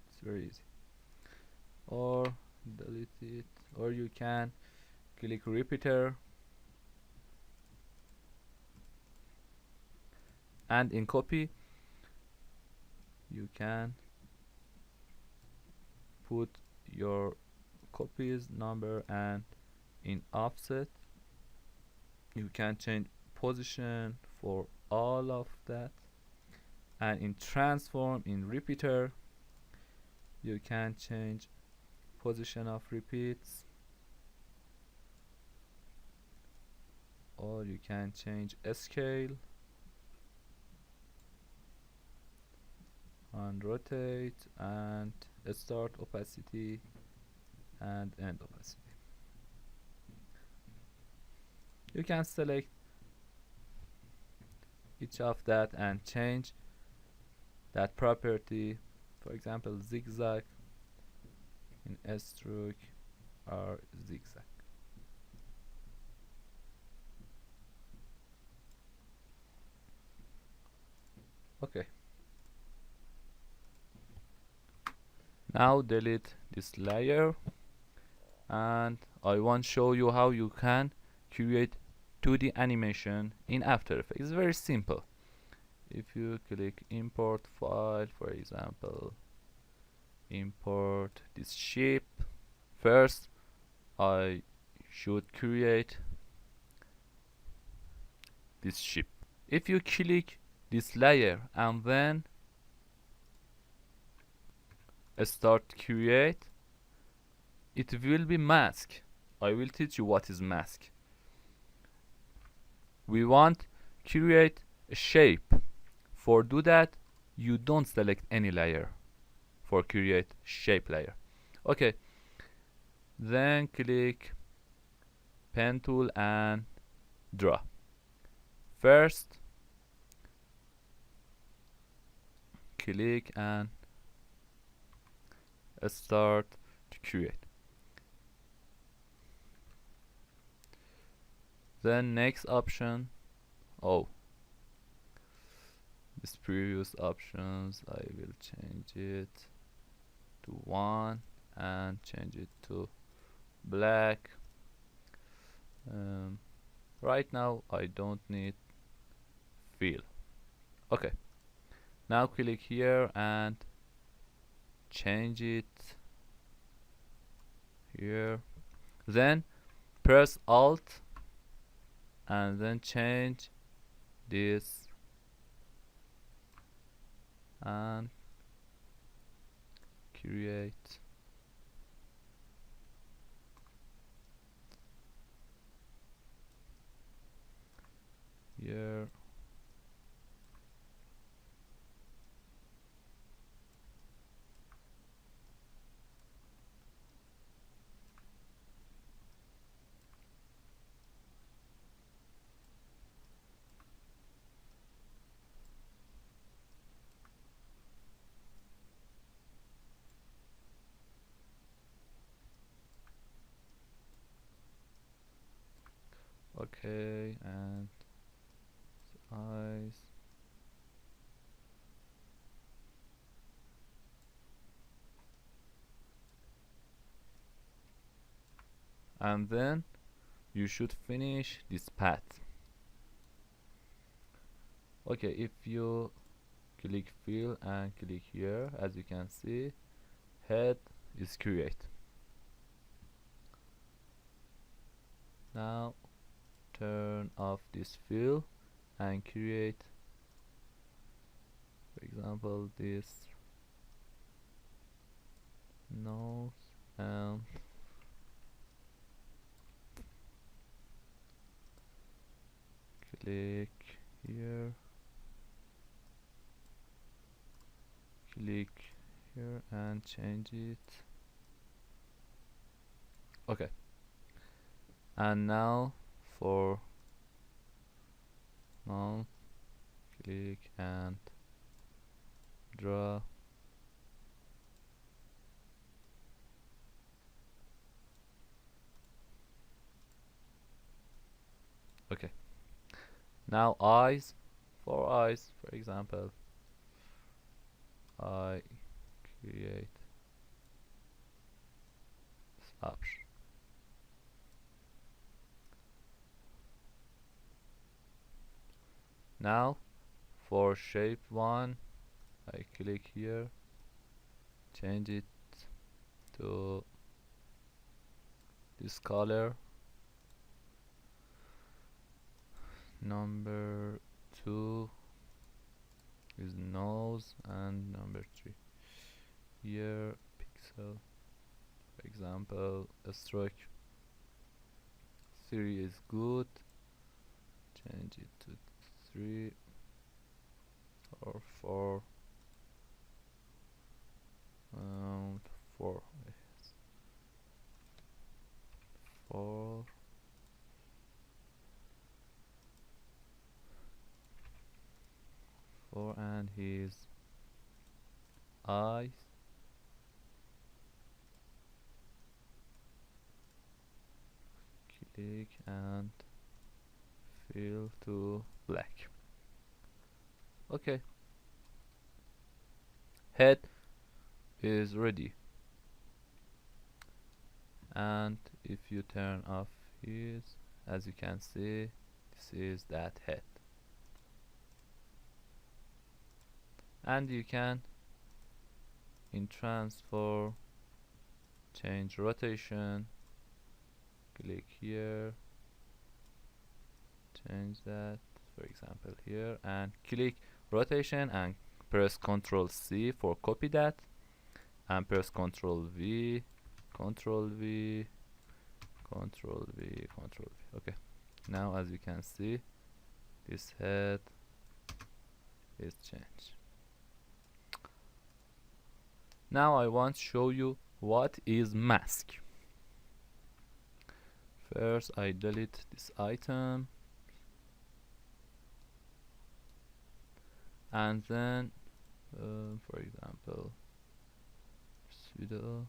It's very easy. Or delete it, or you can click repeater, and in copy you can put your copies number, and in offset you can change position for all of that, and in transform, in repeater, you can change position of repeats, or you can change scale and rotate and start opacity and end opacity. You can select each of that and change that property. For example, zigzag in stroke or zigzag. Okay. Now delete this layer, and I want to show you how you can create 2D animation in After Effects. It's very simple. If you click import file, for example, import this shape. First, I should create this shape. If you click this layer and then start create, it will be mask. I will teach you what is mask. We want create a shape. For do that, you don't select any layer for create shape layer. Okay, then click pen tool and draw. First click and start to create. Then next option, this previous options I will change it to 1 and change it to black. Right now I don't need fill. Okay, now click here and change it here, then press Alt and then change this and create. Here okay, and eyes. And then you should finish this path. Okay, if you click fill and click here, as you can see, head is create. Now turn off this fill and create, for example, this nose and click here, click here and change it. Okay, and now for mouth, click and draw. Okay, now eyes. For eyes, for example, I create this option. Now for shape 1, I click here, change it to this color. Number 2 is nose, and number 3 here pixel. For example, a stroke 3 is good, change it to 3 or 4. 4, yes. 4. And his eyes. Click and fill to black. Okay. Head is ready. And if you turn off his, as you can see, this is that head. And you can, in transfer, change rotation, click here, change that, for example here, and click rotation and press Ctrl C for copy that, and press Ctrl V, Ctrl V, Ctrl V, Ctrl V. Okay, now as you can see, this head is changed. Now I want to show you what is mask. First I delete this item, and then for example pseudo.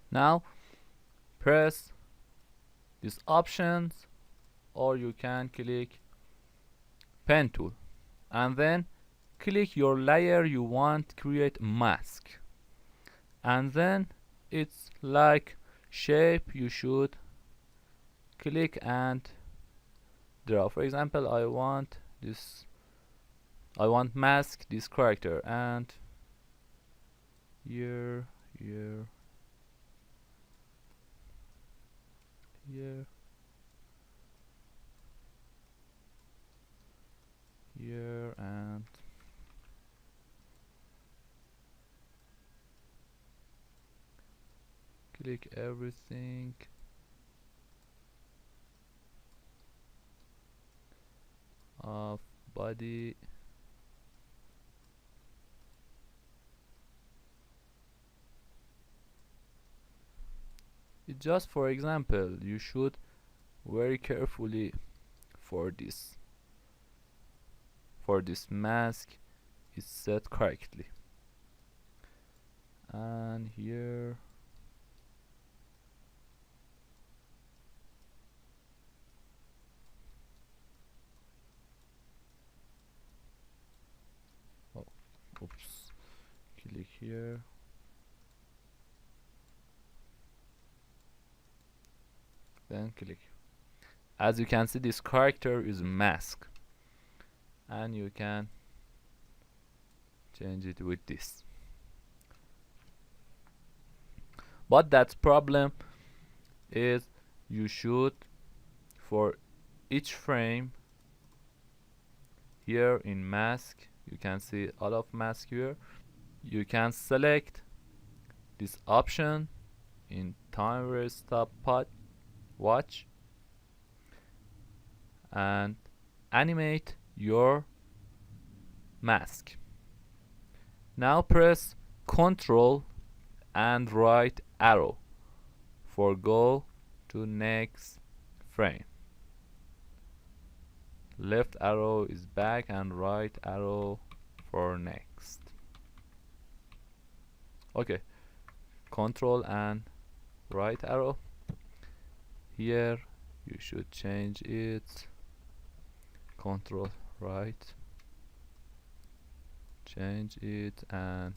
Now press these options, or you can click pen tool, and then click your layer you want to create mask, and then it's like shape, you should click and draw. For example, I want mask this character, and here, and click everything. Of body, it just for example, you should very carefully for this mask is set correctly. And here oops, click here, then click. As you can see, this character is mask, and you can change it with this. But that problem is you should, for each frame here in mask, you can see all of mask here, you can select this option in timer stop pod watch and animate your mask. Now press Ctrl and right arrow for go to next frame. Left arrow is back and right arrow for next. Okay, Ctrl and right arrow. Here you should change it. Control right, change it, and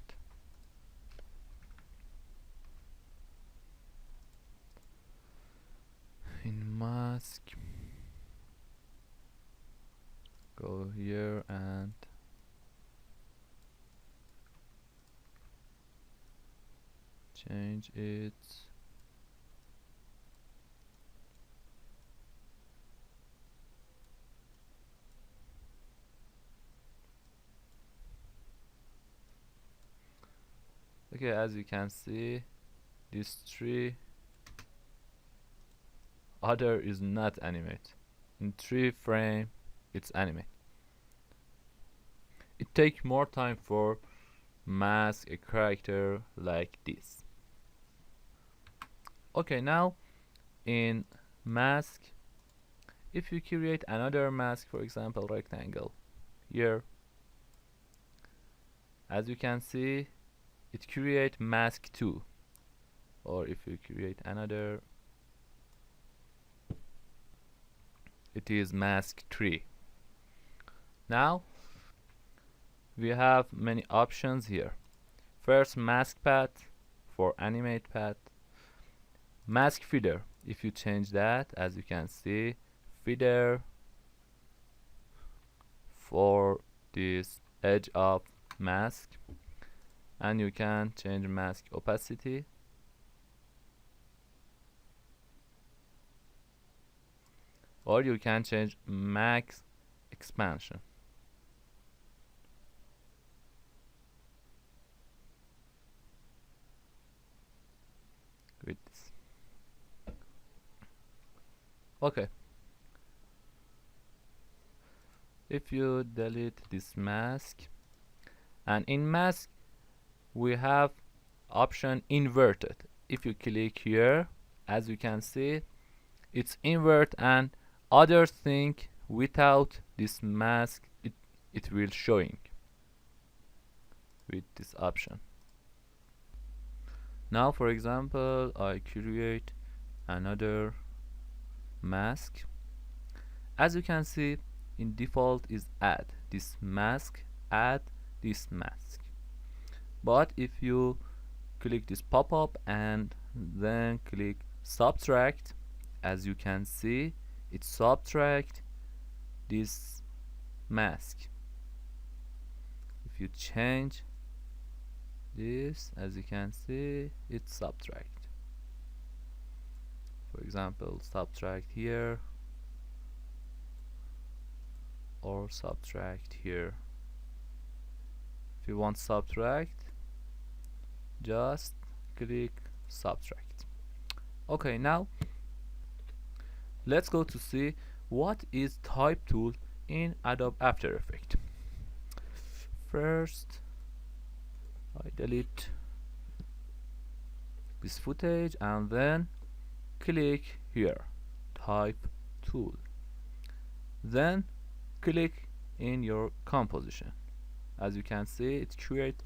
in mask go here and change it. Okay, as you can see, this tree other is not animate. In 3 frame it's animate. It takes more time for mask a character like this. Okay, now in mask, if you create another mask, for example rectangle here, as you can see it create mask 2, or if you create another it is mask 3. Now we have many options here. First, mask path for animate path. Mask feeder, if you change that, as you can see, feeder for this edge of mask, and you can change mask opacity, or you can change max expansion. With this. Okay, if you delete this mask, and in mask we have option inverted. If you click here, as you can see it's invert, and other thing without this mask it will showing with this option. Now for example I create another mask. As you can see in default is add this mask, add this mask, but if you click this pop-up and then click subtract, as you can see it subtract this mask. If you change this, as you can see it subtract. For example subtract here or subtract here. If you want subtract, just click subtract. Okay, now let's go to see what is type tool in Adobe After Effects. First I delete this footage and then click here type tool, then click in your composition. As you can see it create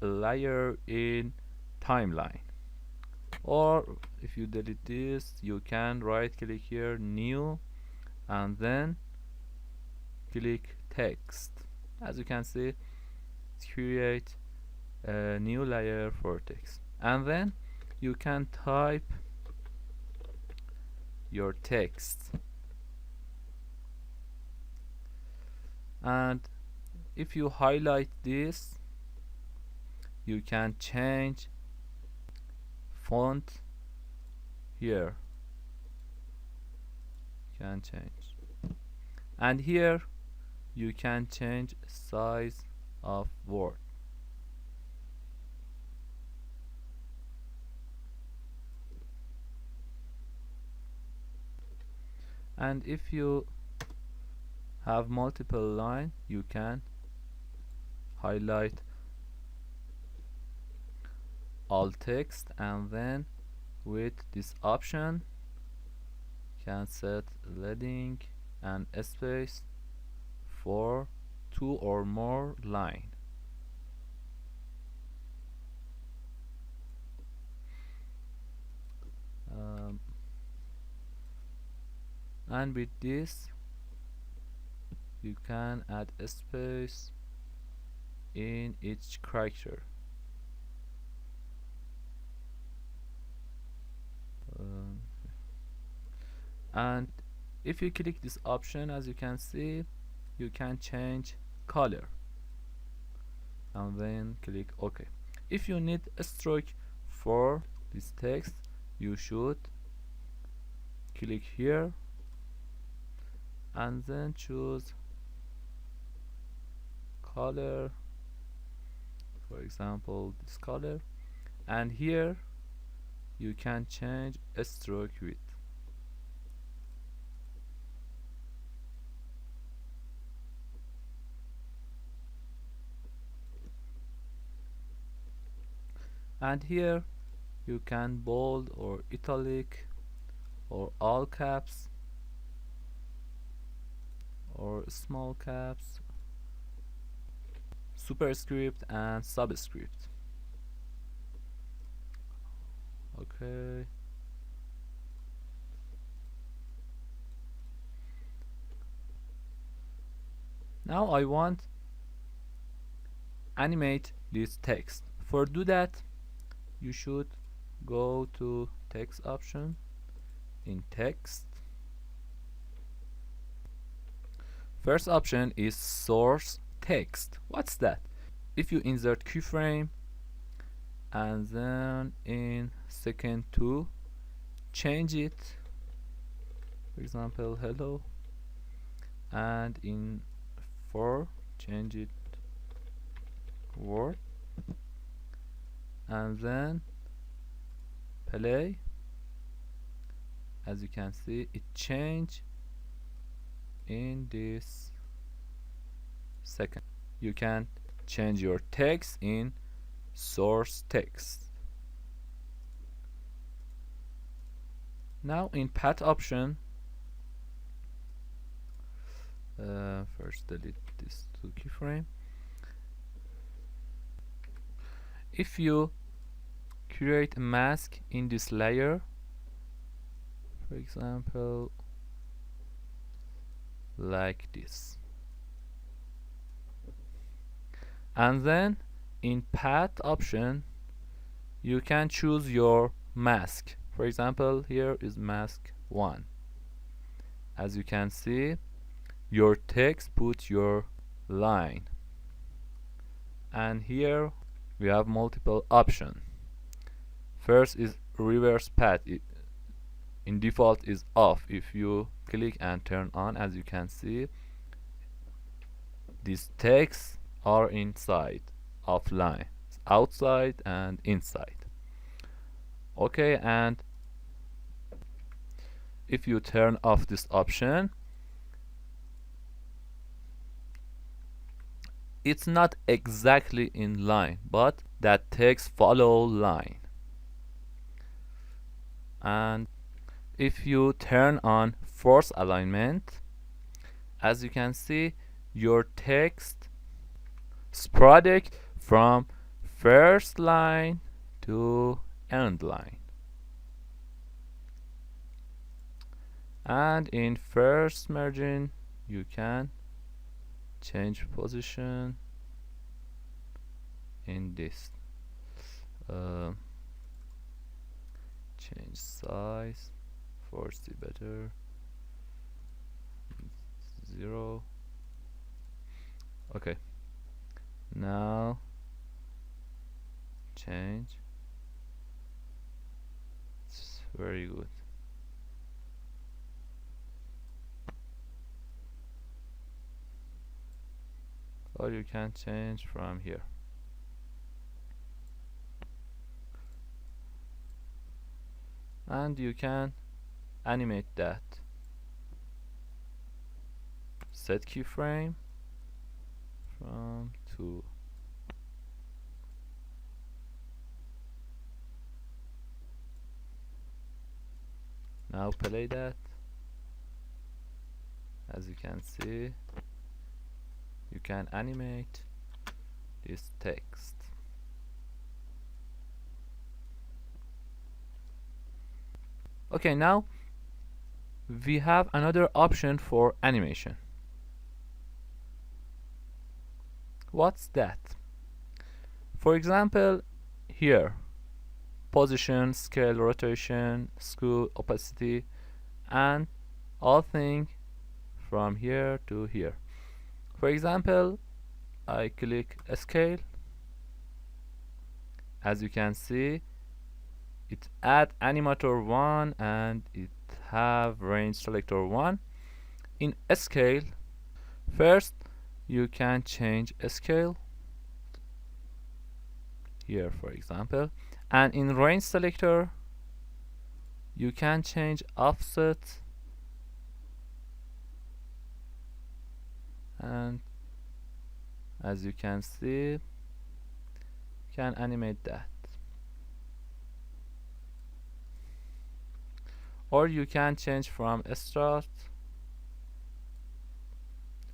a layer in timeline, or if you delete this you can right click here new and then click text. As you can see it create a new layer for text, and then you can type your text, and if you highlight this you can change font here, you can change, and here you can change size of word. And if you have multiple line you can highlight all text, and then with this option can set leading and space for 2 or more line. and with this you can add a space in each character. And if you click this option, as you can see, you can change color and then click OK. If you need a stroke for this text, you should click here and then choose color, for example this color, and here you can change a stroke width. And here you can bold or italic or all caps or small caps, superscript and subscript. Okay. Now I want animate this text. For do that, you should go to text option in text. First option is source text. What's that? If you insert keyframe and then in second 2 change it, for example hello, and in 4 change it word, and then play. As you can see, it changed in this second. You can change your text in source text. Now in path option, first delete this 2 keyframe. If you create a mask in this layer, for example like this, and then in path option you can choose your mask. For example, here is mask 1. As you can see, your text put your line, and here we have multiple options. First is reverse path. In default is off. If you click and turn on, as you can see, these texts are inside, offline, outside and inside. Okay, and if you turn off this option, it's not exactly in line, but that text follow line. And if you turn on force alignment, as you can see, your text spread from first line to end line. And in first margin you can change position in this, change size, 40 better, 0. Okay, now change. It's very good. Or you can change from here. And you can animate that. Set keyframe from 2. Now play that. As you can see, you can animate this text. Okay, now we have another option for animation. What's that? For example, here, position, scale, rotation, skew, opacity, and all thing from here to here. For example, I click scale. As you can see, it add animator 1 and it have range selector 1. In scale, first you can change scale here, for example, and in range selector you can change offset, and as you can see, you can animate that. Or you can change from start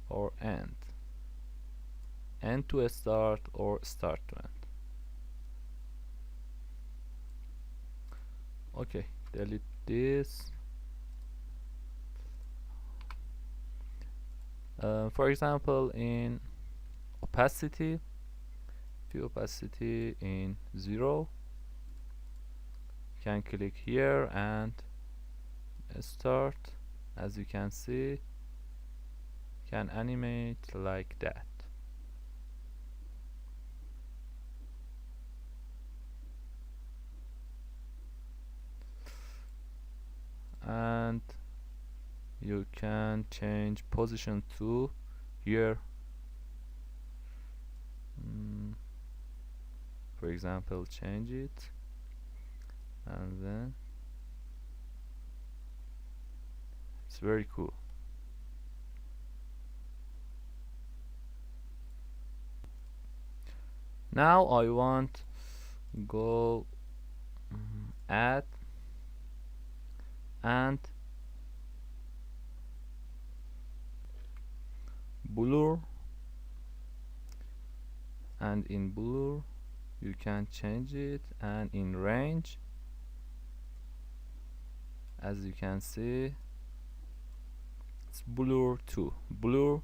or end to start or start to end. Okay, delete this. For example, in opacity, the opacity in 0, you can click here and start. As you can see, can animate like that. And you can change position to here. For example, change it, and then it's very cool. Now I want go add and blur, and in blur you can change it, and in range, as you can see, it's blur 2, blur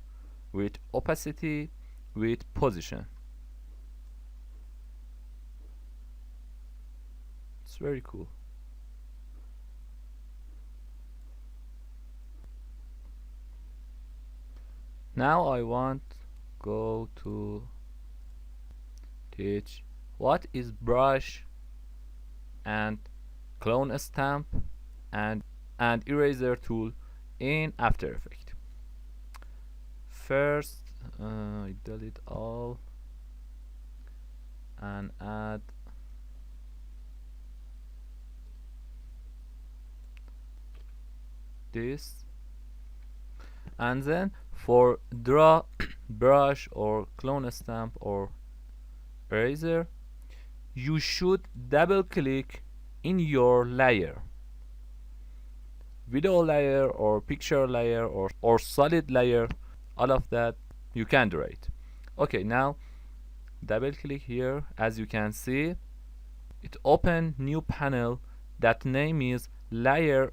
with opacity with position. It's very cool. Now I want go to teach what is brush and clone stamp and eraser tool in After Effects. First, delete all and add this, and then for draw, brush or clone stamp or eraser, you should double click in your layer, video layer or picture layer or solid layer, all of that you can do it. Okay, now double click here. As you can see, it open new panel that name is layer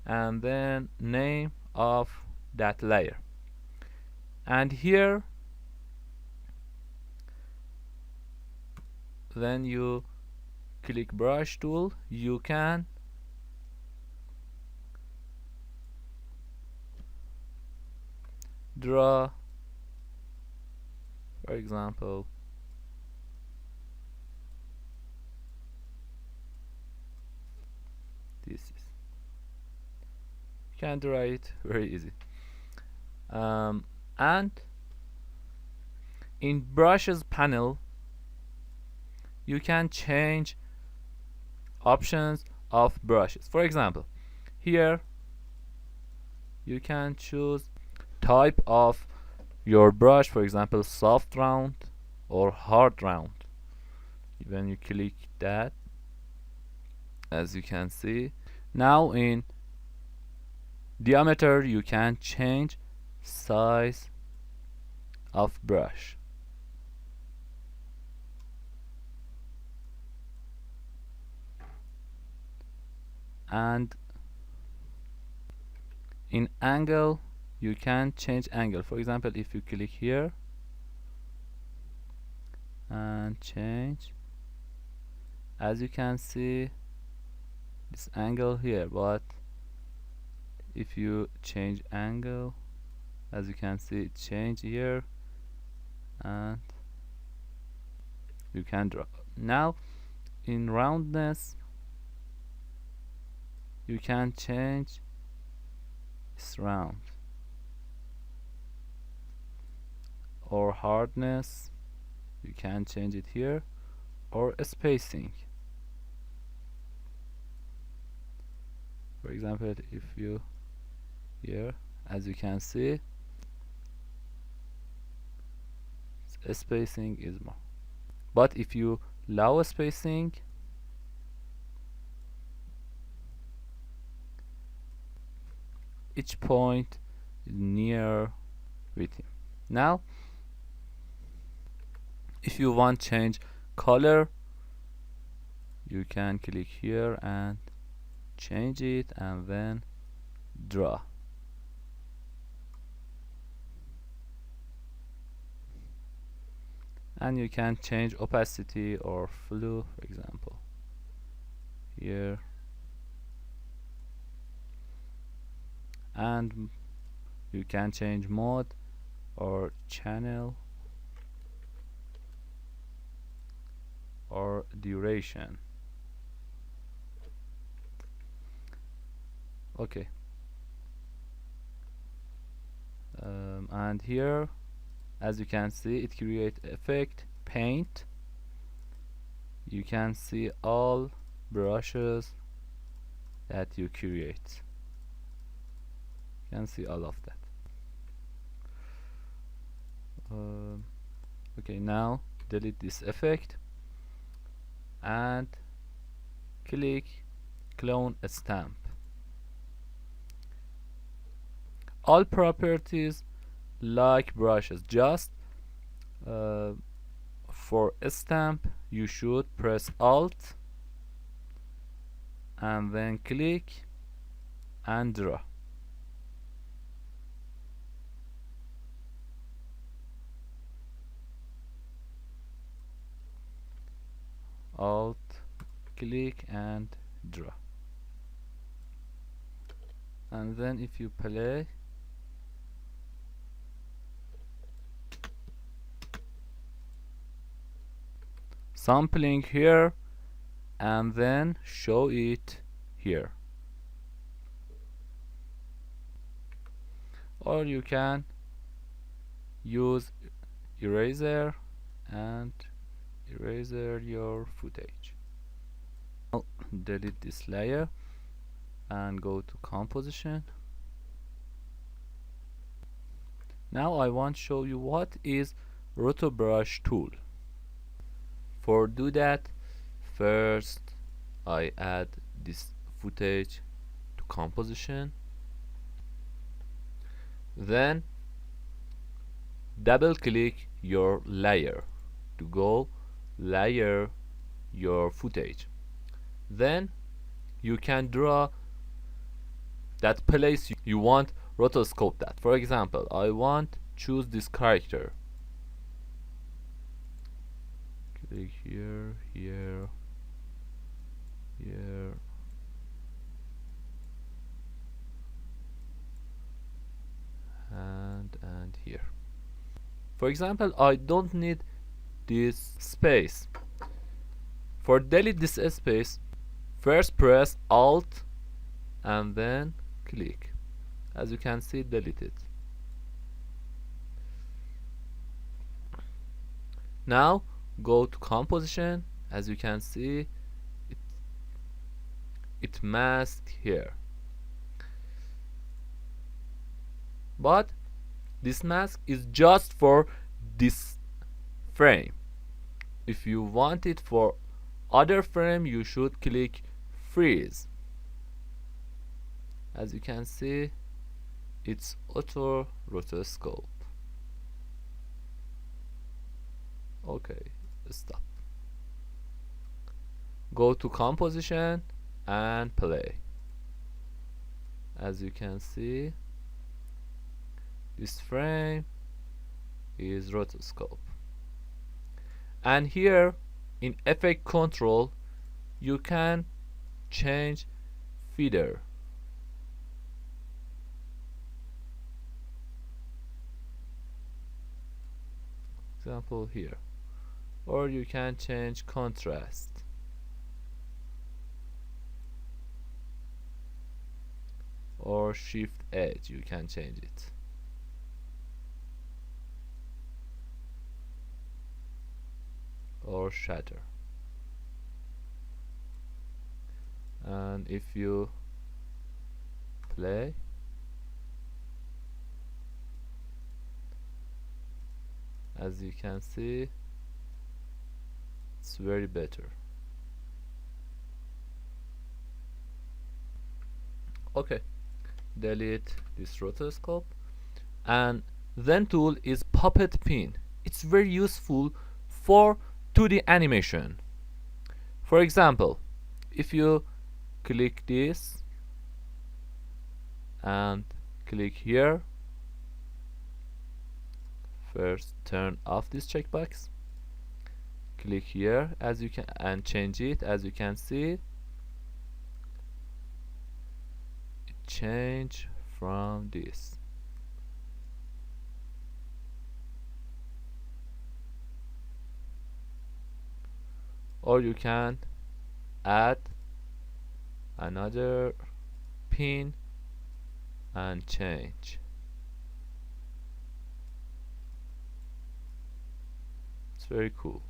and then name of that layer, and here then you click brush tool, you can draw, for example, this is, you can draw it very easy. And in brushes panel you can change options of brushes. For example, here you can choose type of your brush, for example soft round or hard round. When you click that, as you can see, now in diameter you can change size of brush, and in angle you can change angle. For example, if you click here and change, as you can see this angle here, but if you change angle, as you can see it change here, and you can draw. Now in roundness you can change this round, or hardness you can change it here, or spacing. For example, if you here, as you can see spacing is more, but if you lower spacing, each point is near with him. Now if you want change color, you can click here and change it and then draw. And you can change opacity or flow, for example here, and you can change mode or channel or duration. Okay, and here, as you can see, it create effect paint. You can see all brushes that you create. You can see all of that. Okay, now delete this effect and click clone a stamp. All properties like brushes, just for a stamp you should press Alt and then click and draw. Alt, click and draw. And then if you play, sampling here and then show it here, or you can use eraser and eraser your footage. I'll delete this layer and go to composition. Now I want to show you what is Roto Brush tool. For do that, first I add this footage to composition, then double click your layer to go layer your footage. Then you can draw that place you want rotoscope that. For example, I want choose this character. Click here, here, here, and here. For example, I don't need this space. For delete this space, first press Alt and then click. As you can see, delete it. Now go to composition. As you can see, it masked here, but this mask is just for this frame. If you want it for other frame, you should click freeze. As you can see, it's auto rotoscope. Okay, stop. Go to composition and play. As you can see, This frame is rotoscope. And here in effect control you can change feather. Example here. Or you can change contrast. Or shift edge, you can change it. Or shatter. And if you play, as you can see, it's very better. Okay, delete this rotoscope. And then tool is puppet pin. It's very useful for 2D animation. For example, if you click this and click here, first turn off this checkbox, click here as you can and change it. As you can see, it change from this. Or you can add another pin and change. It's very cool.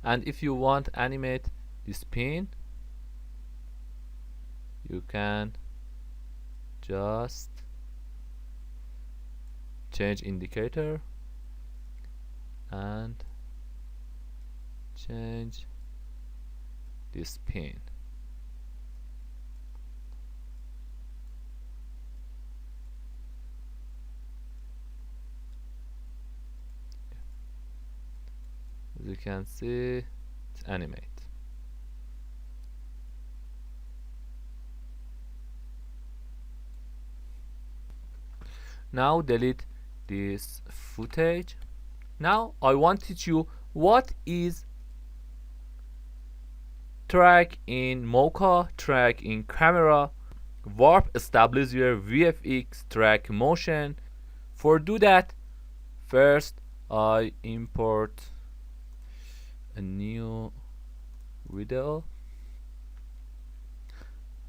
And if you want to animate this pin, you can just change indicator and change this pin. As you can see, it's animate. Now delete this footage. Now I want to teach you what is track in Mocha, track in camera, warp, Stablizier, VFX, track motion. For do that, first I import a new video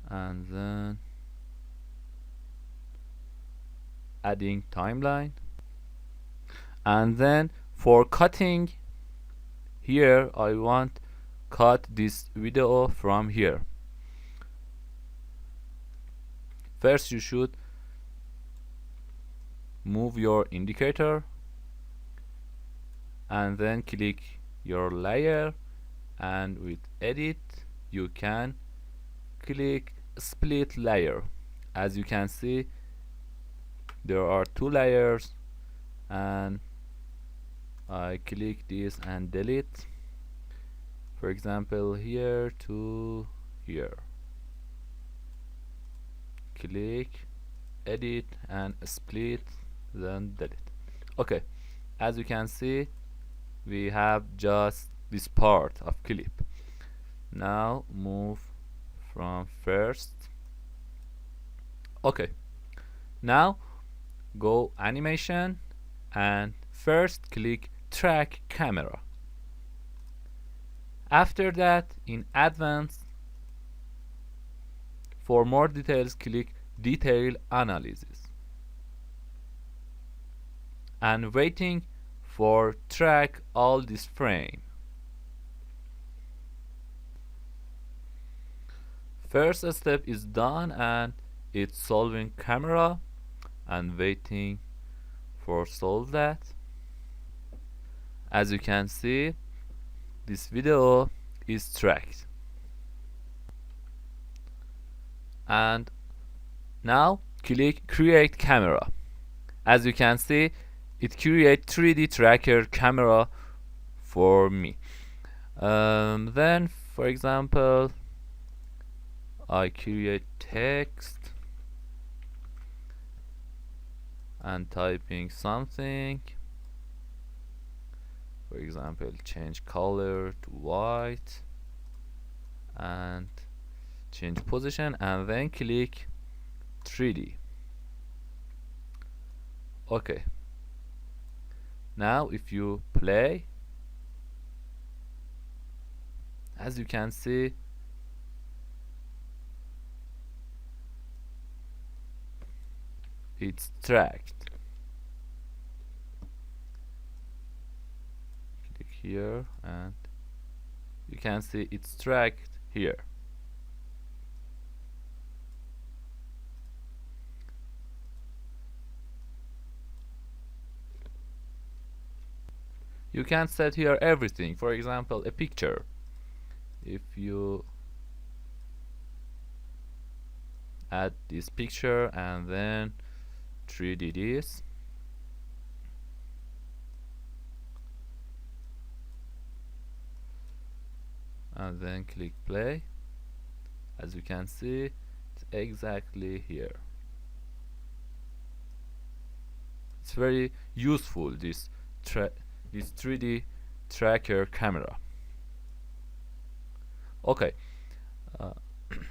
and then adding timeline, and then for cutting here I want cut this video from here. First you should move your indicator and then click your layer, and with edit you can click split layer. As you can see, there are two layers, and I click this and delete. For example, here to here. Click, edit, and split, then delete. Okay, as you can see, we have just this part of clip. Now move from first. Okay, now go animation and first click track camera. After that, in advanced, for more details click detail analysis and waiting for track all this frame. First step is done and it's solving camera and waiting for solve that. As you can see, this video is tracked. And now click create camera. As you can see, it creates 3D tracker camera for me. Then for example, I create text and typing something, for example, change color to white and change position, and then click 3D. Okay, now if you play, as you can see, it's tracked. Click here and you can see it's tracked here. You can set here everything, for example, a picture. If you add this picture and then 3D this, and then click play, as you can see, it's exactly here. It's very useful, this 3D tracker camera. Okay,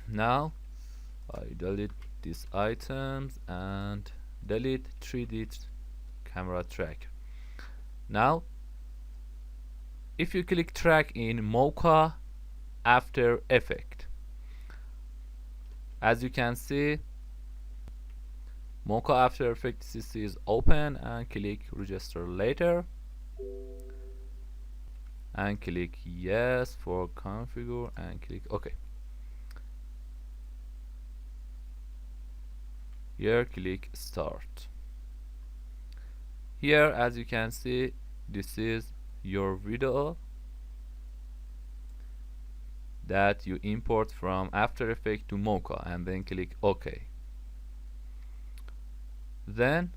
now I delete these items and delete 3D camera tracker. Now if you click track in Mocha After Effects, as you can see, Mocha After Effects CC is open, and click register later and click yes for configure and click OK. Here click start. Here, as you can see, this is your video that you import from After Effects to Mocha, and then click OK. Then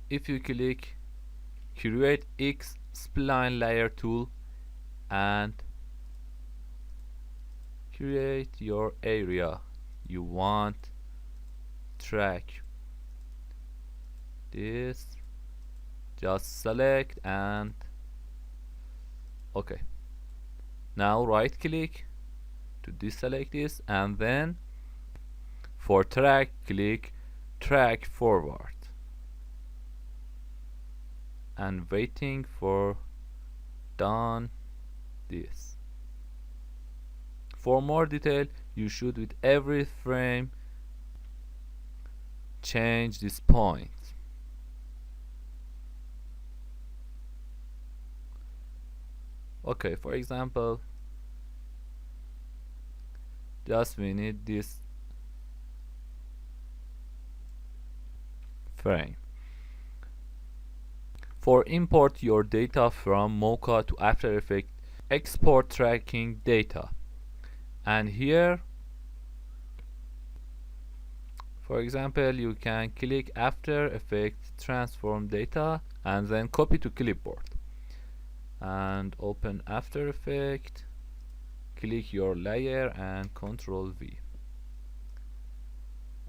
if you click create X spline layer tool and create your area you want track this, just select and OK. Now right click to deselect this, and then for track click track forward and waiting for done this. For more detail, you should with every frame change this point. Okay, for example, just we need this frame. For import your data from Mocha to After Effects, export tracking data, and here for example you can click After Effects transform data and then copy to clipboard and open After Effects, click your layer and Ctrl V.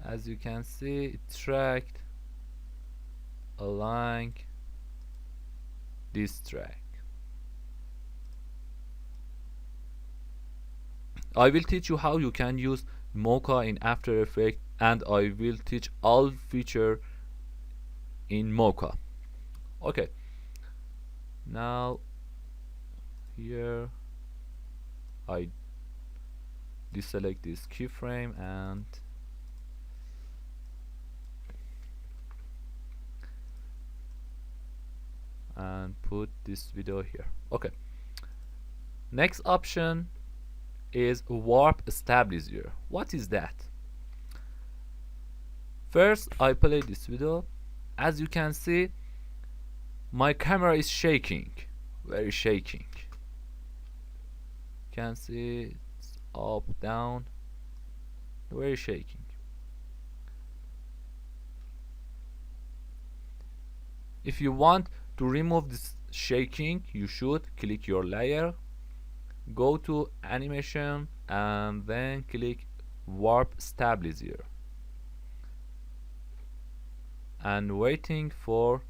As you can see, it tracked along this track. I will teach you how you can use Mocha in After Effects, and I will teach all features in Mocha. Okay, now here I deselect this keyframe and put this video here. Okay, next option is warp Stablizier. What is that? First I play this video. As you can see, my camera is shaking, very shaking. You can see it's up, down, very shaking. If you want to remove this shaking, you should click your layer go to animation and then click warp Stablizier and waiting for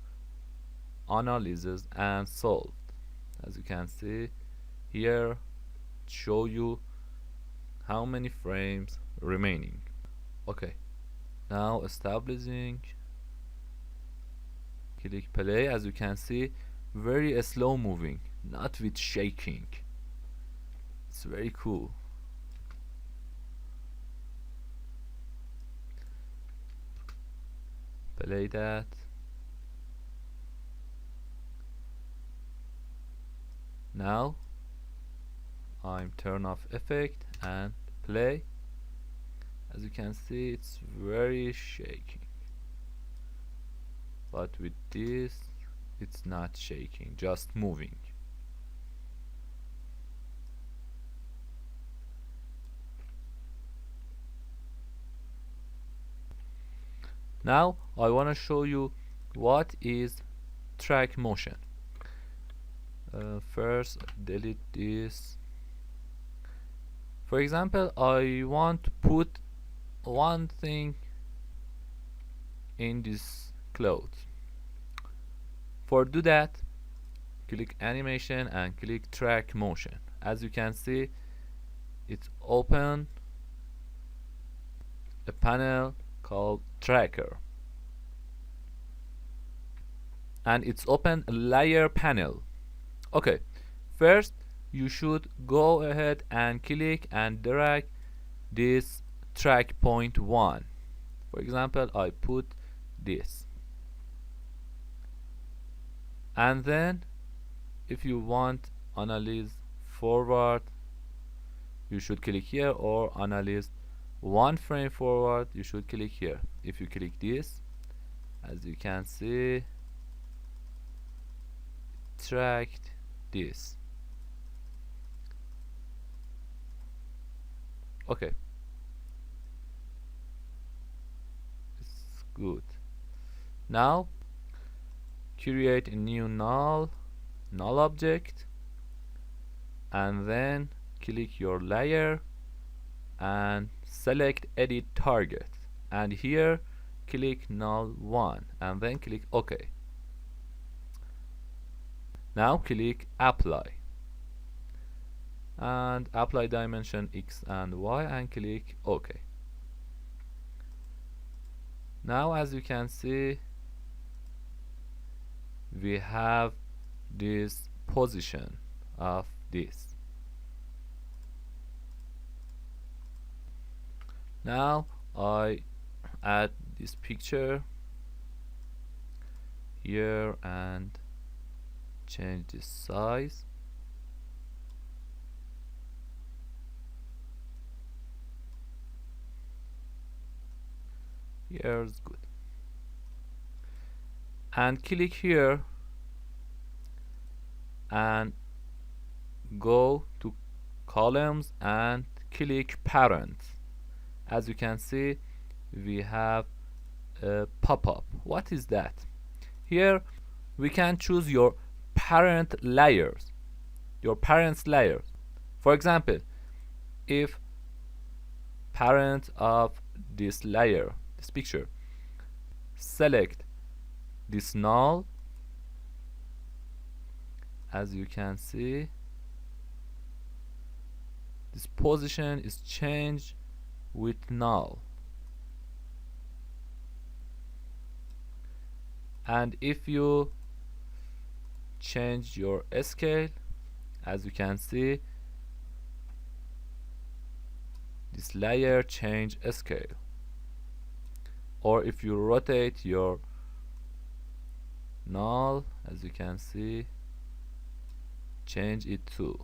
analysis and solved. As you can see here, show you how many frames remaining. Okay, now establishing, click play. As you can see, very slow moving, not with shaking. It's very cool. Play that. Now I'm turn off effect and play. As you can see, it's very shaking, but with this it's not shaking, just moving. Now I want to show you what is track motion. First, delete this. For example, I want to put one thing in this cloth. For do that, click animation and click track motion. As you can see, it's open a panel called tracker, and it's open a layer panel. Okay, first you should go ahead and click and drag this track point 1. For example, I put this, and then if you want analyze forward, you should click here, or analyze 1 frame forward, you should click here. If you click this, as you can see, tracked this. Okay, it's good. Now create a new null object, and then click your layer and select edit target, and here click null 1 and then click OK. Now click apply and apply dimension X and Y and click OK. Now as you can see, we have this position of this. Now I add this picture here and change the size. Here's good. And click here and go to columns and click parent. As you can see, we have a pop-up. What is that? Here we can choose your parent layers, your parent's layers. For example, if parent of this layer, this picture, select this null, as you can see, this position is changed with null. And if you change your scale, as you can see, this layer change scale. Or if you rotate your null, as you can see, change it too.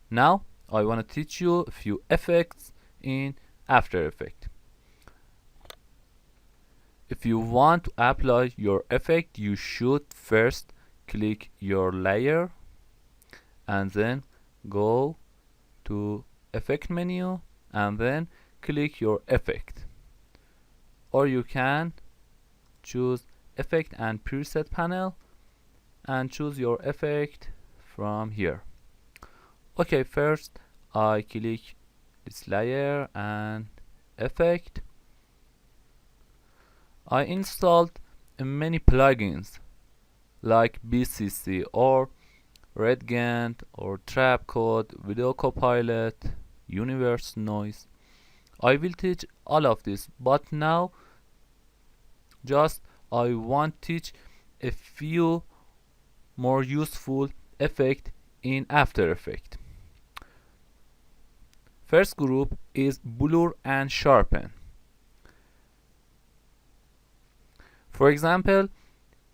Now I want to teach you a few effects in After Effects. If you want to apply your effect, you should first click your layer and then go to effect menu and then click your effect, or you can choose effect and preset panel and choose your effect from here. Okay, first I click this layer and effect. I installed many plugins like BCC or Redgant or Trapcode, Video Copilot, Universe Noise. I will teach all of this, but now just I want to teach a few more useful effects in After Effects. First group is blur and sharpen. For example,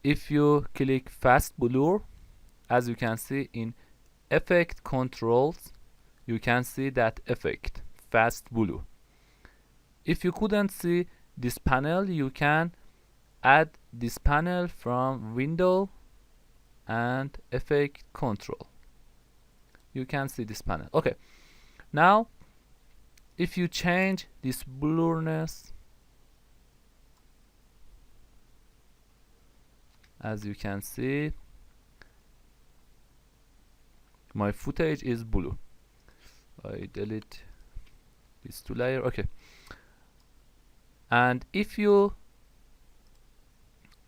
if you click fast blur, as you can see in effect controls, you can see that effect fast blur. If you couldn't see this panel, you can add this panel from window and effect control. You can see this panel. Okay, now if you change this blurriness, as you can see, my footage is blue. I delete these two layers. Okay, and if you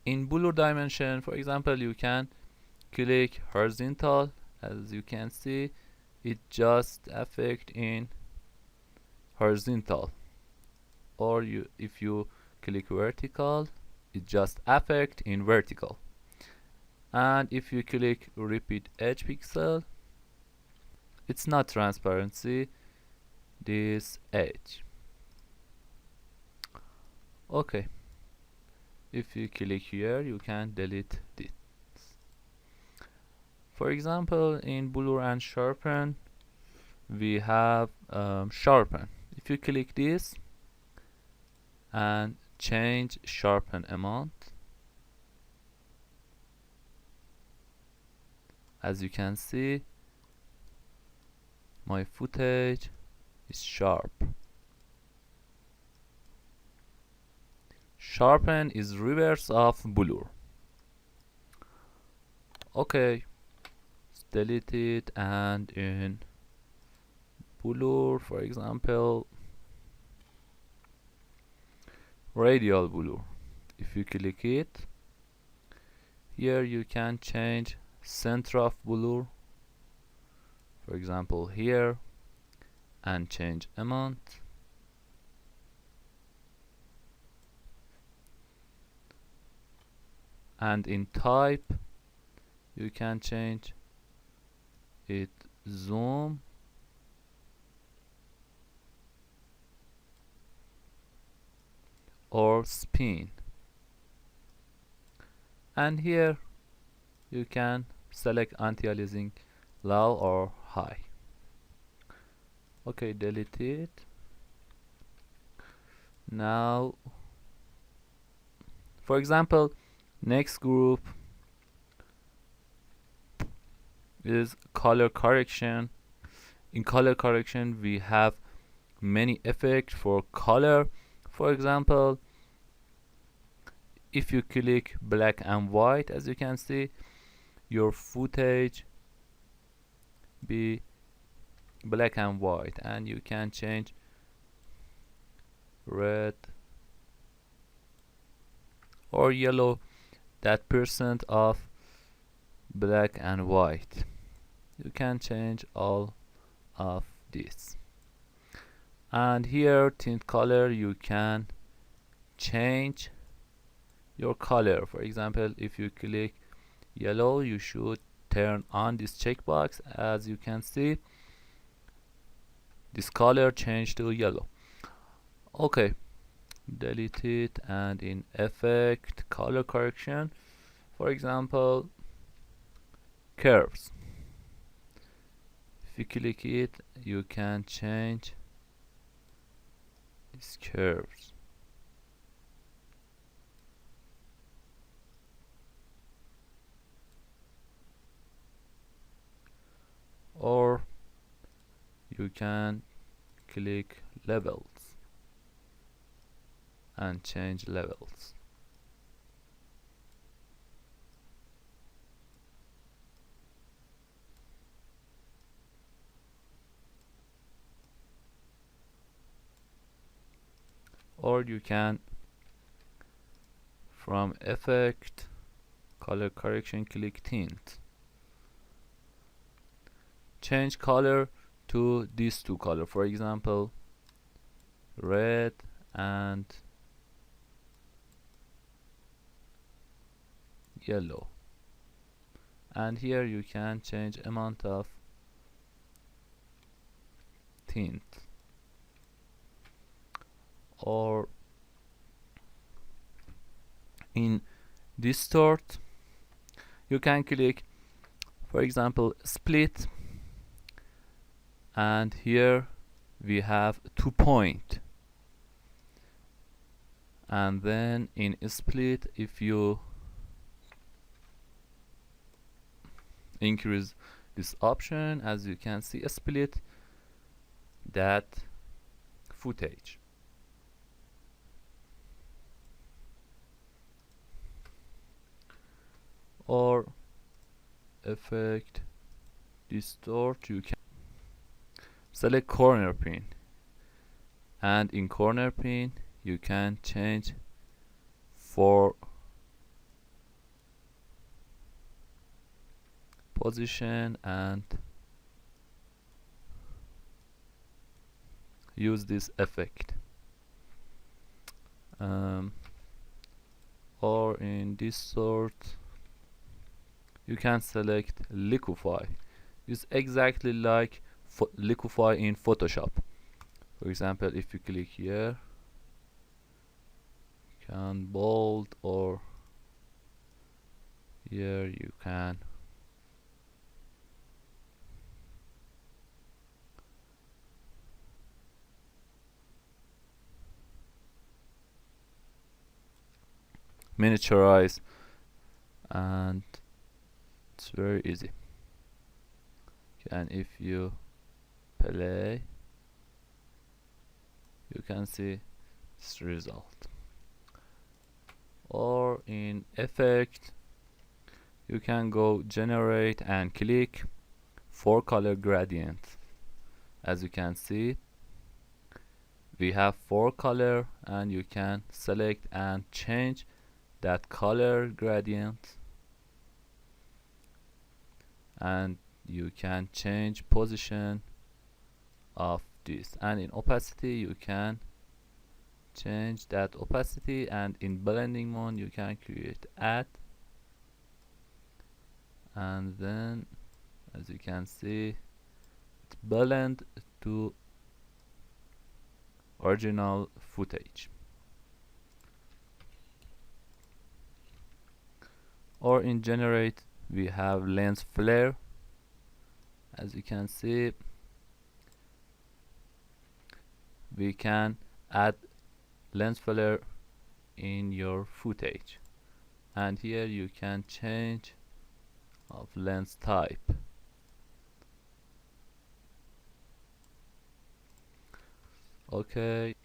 in blur dimension, for example, you can click horizontal. As you can see, it just affect in horizontal, or if you click vertical, it just affect in vertical. And if you click repeat edge pixel, it's not transparency this edge. Okay, if you click here, you can delete this. For example, in blur and sharpen, we have sharpen. If you click this and change sharpen amount, as you can see, my footage is sharp. Sharpen is reverse of blur. Okay, delete it, and in blur, for example, radial blur, if you click it, here you can change center of blur, for example here, and change amount. And in type, you can change it zoom, or spin. And here you can select anti-aliasing low or high. Okay, delete it. Now, for example, next group is color correction. In color correction, we have many effects for color. For example, if you click black and white, as you can see, your footage be black and white, and you can change red or yellow, that percent of black and white. You can change all of this. And here tint color, you can change your color. For example, if you click yellow, you should turn on this checkbox. As you can see, this color changed to yellow. Okay, delete it, and in effect color correction, for example, curves, if you click it, you can change these curves. Or you can click levels and change levels. or you can from effect, color correction, click tint, change color to these two color, for example red and yellow, and here you can change amount of tint, or in distort you can click, for example, split, and here we have 2 point, and then in split if you increase this option, as you can see, split that footage. Or effect distort, you can select corner pin, and in corner pin you can change for position and use this effect. Or in this sort you can select liquefy. It's exactly like liquefy in Photoshop. For example, if you click here, you can bold, or here you can miniaturize, and it's very easy. And if you play, you can see this result. Or in effect you can go generate and click 4 color gradient. As you can see, we have 4 color, and you can select and change that color gradient, and you can change position of this, and in opacity you can change that opacity, and in blending mode you can create add, and then as you can see it blend to original footage. Or in generate we have lens flare. As you can see, we can add lens flare in your footage, and here you can change of lens type. Okay.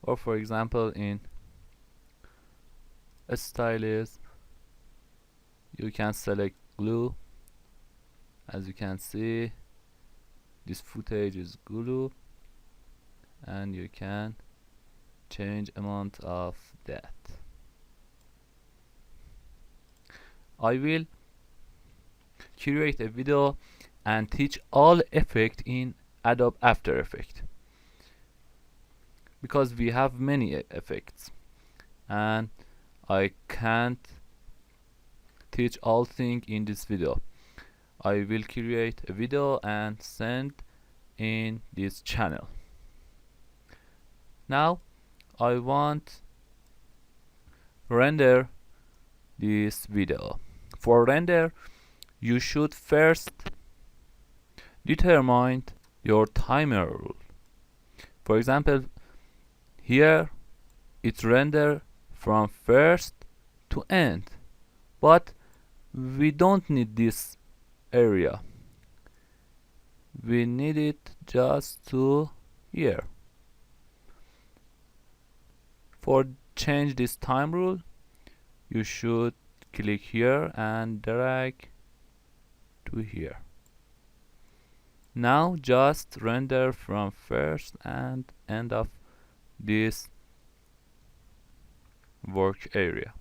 Or for example in a stylist you can select glue. As you can see, this footage is glue, and you can change amount of that. I will create a video and teach all effect in Adobe After Effects, because we have many effects and I can't teach all things in this video. I will create a video and send in this channel. Now I want render this video. For render, you should first determine your timer rule. For example, here it render from first to end, but we don't need this area. We need it just to here. For change this time rule, you should click here and drag to here. Now just render from first and end of this work area.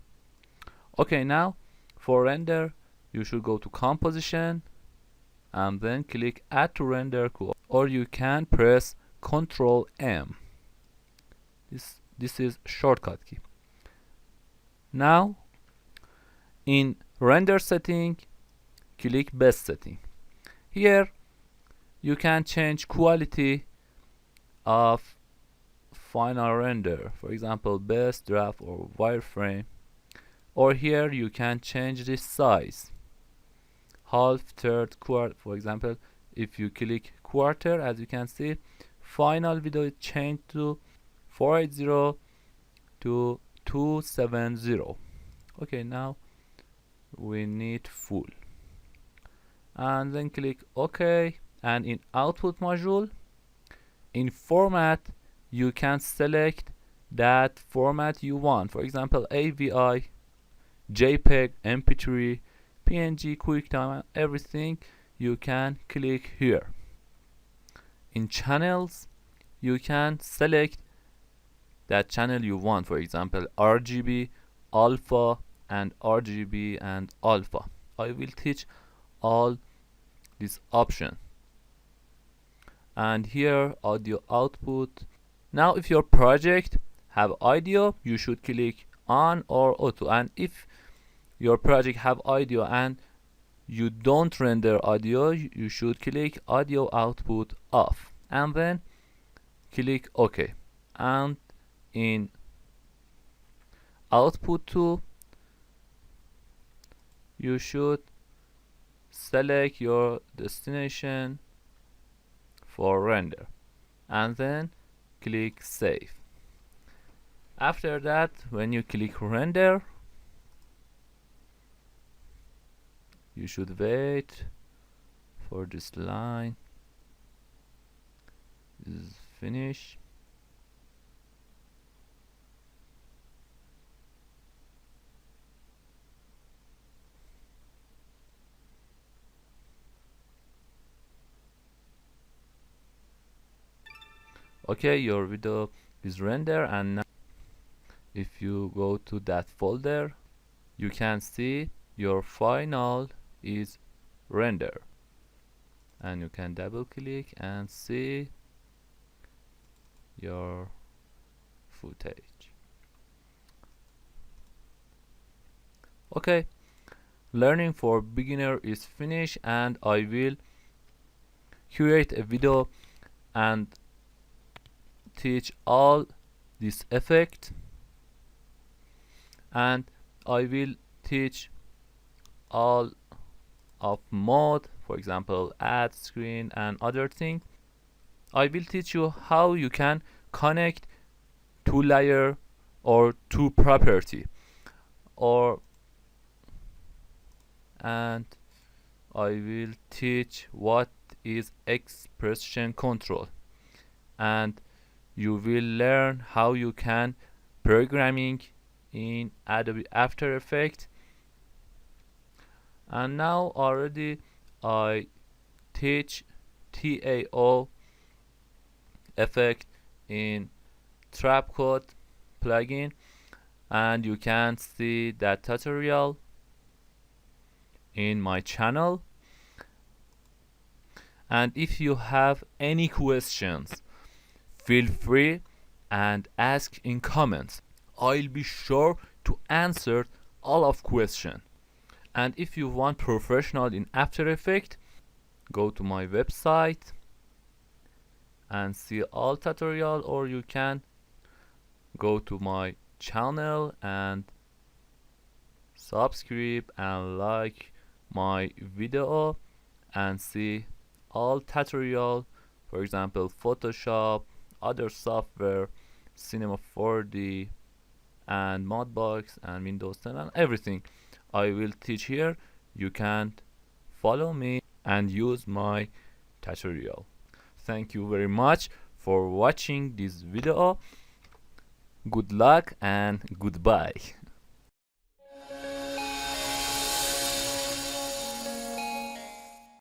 Okay, now for render you should go to composition and then click add to render, or you can press Ctrl M. This is shortcut key. Now in render setting, click best setting. Here you can change quality of final render, for example best, draft, or wireframe. Or here you can change the size, half, third, quarter. For example, if you click quarter, as you can see, final video is changed to 480 to 270. Okay, now we need full, and then click OK. And in output module, in format, you can select that format you want. For example, AVI, JPEG, MP3, PNG, QuickTime, everything you can click here. In channels, you can select that channel you want. For example, RGB, alpha, and RGB and alpha. I will teach all these options. And here audio output. Now if your project have audio, you should click on or auto. And if your project have audio and you don't render audio, you should click audio output off and then click OK. And in output 2, you should select your destination for render and then click save. After that, when you click render, you should wait for this line is finished. Okay, your video is rendered, and now if you go to that folder, you can see your final is rendered, and you can double click and see your footage. Okay, learning for beginner is finished, and I will create a video and teach all this effect, and I will teach all of mode, for example add screen and other thing. I will teach you how you can connect two layer or two property, and I will teach what is expression control, and you will learn how you can programming in Adobe After Effects. And now already I teach TAO effect in Trapcode plugin, and you can see that tutorial in my channel. And if you have any questions, feel free and ask in comments. I'll be sure to answer all of questions. And if you want professional in After Effects, go to my website and see all tutorial, or you can go to my channel and subscribe and like my video and see all tutorial, for example Photoshop, other software, Cinema 4D and Modbox and Windows 10 and everything I will teach here. You can follow me and use my tutorial. Thank you very much for watching this video. Good luck and goodbye.